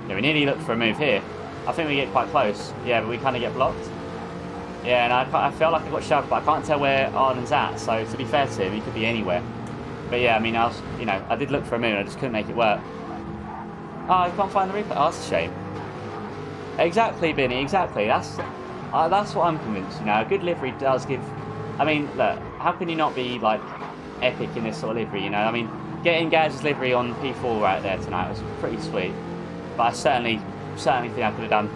Yeah, we nearly looked for a move here. I think we get quite close. Yeah, but we kind of get blocked. Yeah, and I felt like I got shoved, but I can't tell where Arden's at. So to be fair to him, he could be anywhere. But yeah, I mean, I did look for a move, I just couldn't make it work. Oh, I can't find the replay. Oh, that's a shame. Exactly, Benny. Exactly. That's what I'm convinced. You know, a good livery does give. I mean, look, how can you not be like epic in this sort of livery? You know, I mean, getting Gadget's livery on P4 right there tonight was pretty sweet. But I certainly think I could have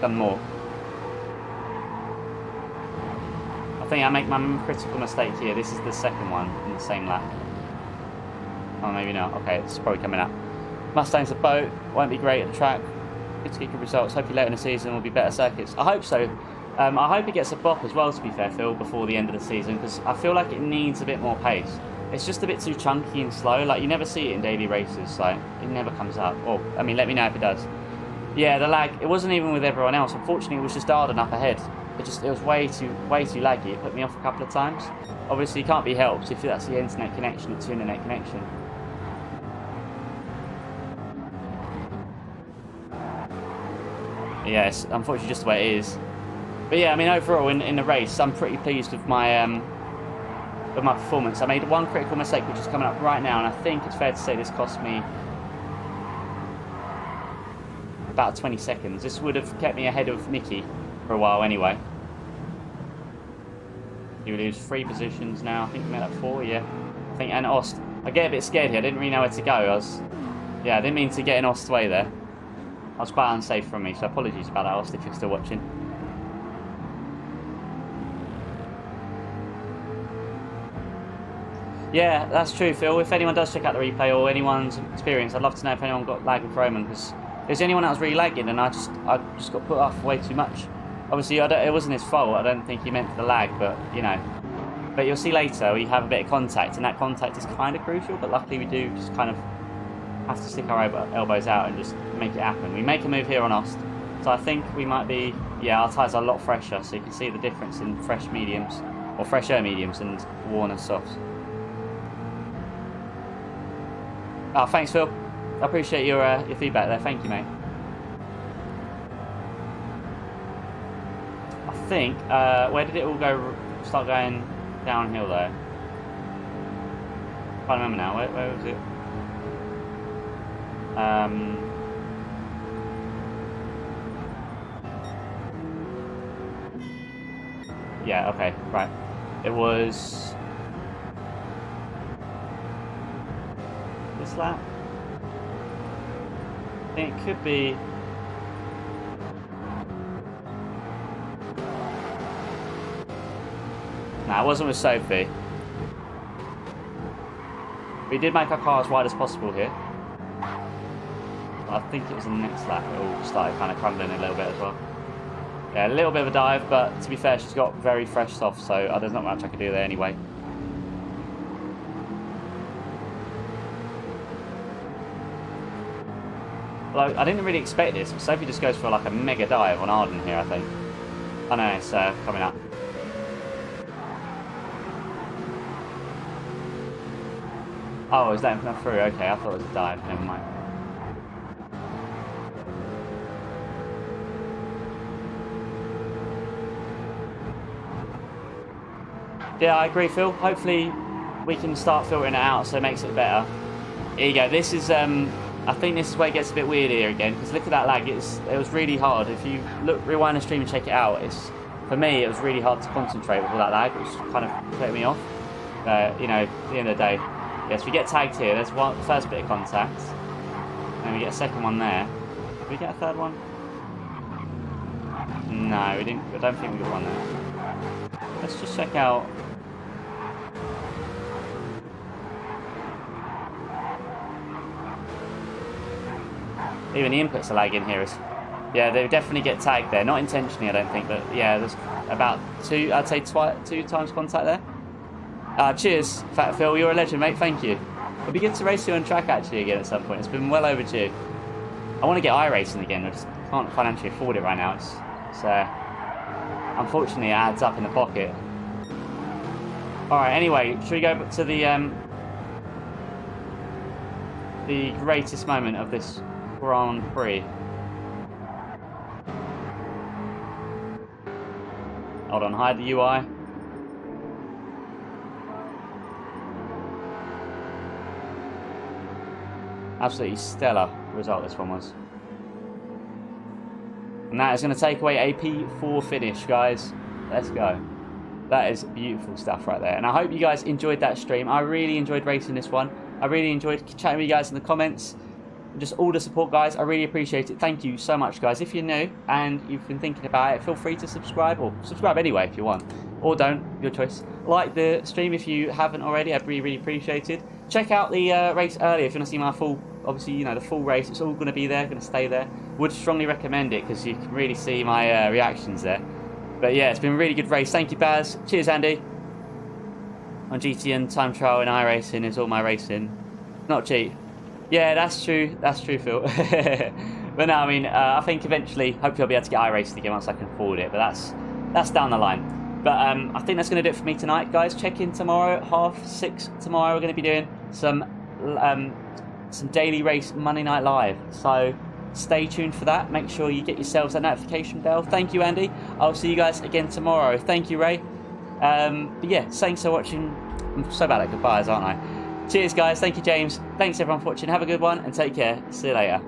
done more. I think I make my critical mistake here. This is the second one in the same lap. Oh, maybe not. Okay, it's probably coming up. Mustang's a boat. Won't be great at the track. Good to get good results. Hopefully later in the season will be better circuits. I hope so. I hope it gets a bop as well, to be fair, Phil, before the end of the season, because I feel like it needs a bit more pace. It's just a bit too chunky and slow. Like, you never see it in daily races. Like, it never comes up. Or, I mean, let me know if it does. Yeah, the lag, it wasn't even with everyone else. Unfortunately, it was just Arden up ahead. It was way too laggy. It put me off a couple of times. Obviously, it can't be helped if that's the internet connection. It's the internet connection. Yeah, it's unfortunately just the way it is. But yeah, I mean, overall in the race, I'm pretty pleased with my performance. I made one critical mistake, which is coming up right now, and I think it's fair to say this cost me about 20 seconds. This would have kept me ahead of Nicky for a while anyway. You lose 3 positions now. I think we made up 4, yeah. I think, and Ost. I get a bit scared here. I didn't really know where to go. I didn't mean to get in Ost's way there. That was quite unsafe from me, so apologies about that, Ost, if you're still watching. Yeah, that's true, Phil. If anyone does check out the replay or anyone's experience, I'd love to know if anyone got lag with Roman, because if there's anyone that was really lagging, and I just got put off way too much. Obviously, it wasn't his fault. I don't think he meant for the lag, but you know. But you'll see later we have a bit of contact, and that contact is kind of crucial. But luckily, we do just kind of have to stick our elbows out and just make it happen. We make a move here on Ost, so I think we might be. Yeah, our tyres are a lot fresher, so you can see the difference in fresh mediums or fresher mediums and worn softs. Oh, thanks, Phil. I appreciate your feedback there. Thank you, mate. I think, where did it all go? Start going downhill though. Can't remember now. Where was it? Yeah. Okay. Right. It was this lap. I think it could be. Nah, it wasn't with Sophie. We did make our car as wide as possible here. I think it was the next lap it all started kind of crumbling a little bit as well. Yeah, a little bit of a dive, but to be fair, she's got very fresh softs, so there's not much I can do there anyway. Well, I didn't really expect this, but Sophie just goes for like a mega dive on Arden here, I think. Oh no, it's coming up. Oh, is that through? Okay, I thought it was a dive. Never mind. Yeah, I agree, Phil. Hopefully, we can start filtering it out so it makes it better. Here you go. This is, I think this is where it gets a bit weird here again, because look at that lag. It was really hard. If you rewind the stream and check it out, for me, it was really hard to concentrate with all that lag. It was kind of putting me off. You know, at the end of the day. Yes, we get tagged here. There's one first bit of contact. And we get a second one there. Did we get a third one? No, we didn't. I don't think we got one there. Let's just check out. Even the inputs are lagging here. Yeah, they definitely get tagged there. Not intentionally, I don't think, but yeah, there's about I'd say 2 times contact there. Cheers, Fat Phil. You're a legend, mate. Thank you. It'd be good to race you on track actually again at some point. It's been well overdue. I want to get iRacing again. I just can't financially afford it right now. It's unfortunately it adds up in the pocket. All right. Anyway, should we go to the greatest moment of this Grand Prix? Hold on. Hide the UI. Absolutely stellar result this one was. And that is going to take away a P4 finish, guys. Let's go. That is beautiful stuff right there. And I hope you guys enjoyed that stream. I really enjoyed racing this one. I really enjoyed chatting with you guys in the comments. Just all the support, guys. I really appreciate it. Thank you so much, guys. If you're new and you've been thinking about it, feel free to subscribe, or subscribe anyway if you want, or don't, your choice. Like the stream if you haven't already. I'd really appreciate it. Check out the race earlier if you want to see my full, obviously, you know, the full race. It's all going to be there, going to stay there. Would strongly recommend it because you can really see my reactions there. But yeah, it's been a really good race. Thank you, Baz. Cheers, Andy. On GTN, time trial, and iRacing is all my racing. Not cheap. Yeah, that's true. That's true, Phil. But no, I mean, I think eventually, hopefully I'll be able to get iRacing again once I can afford it. But that's down the line. But I think that's going to do it for me tonight, guys. Check in tomorrow at 6:30 tomorrow. We're going to be doing some daily race Monday Night Live. So stay tuned for that. Make sure you get yourselves that notification bell. Thank you, Andy. I'll see you guys again tomorrow. Thank you, Ray. But yeah, thanks for watching. I'm so bad at goodbyes, aren't I? Cheers, guys. Thank you, James. Thanks, everyone, for watching. Have a good one and take care. See you later.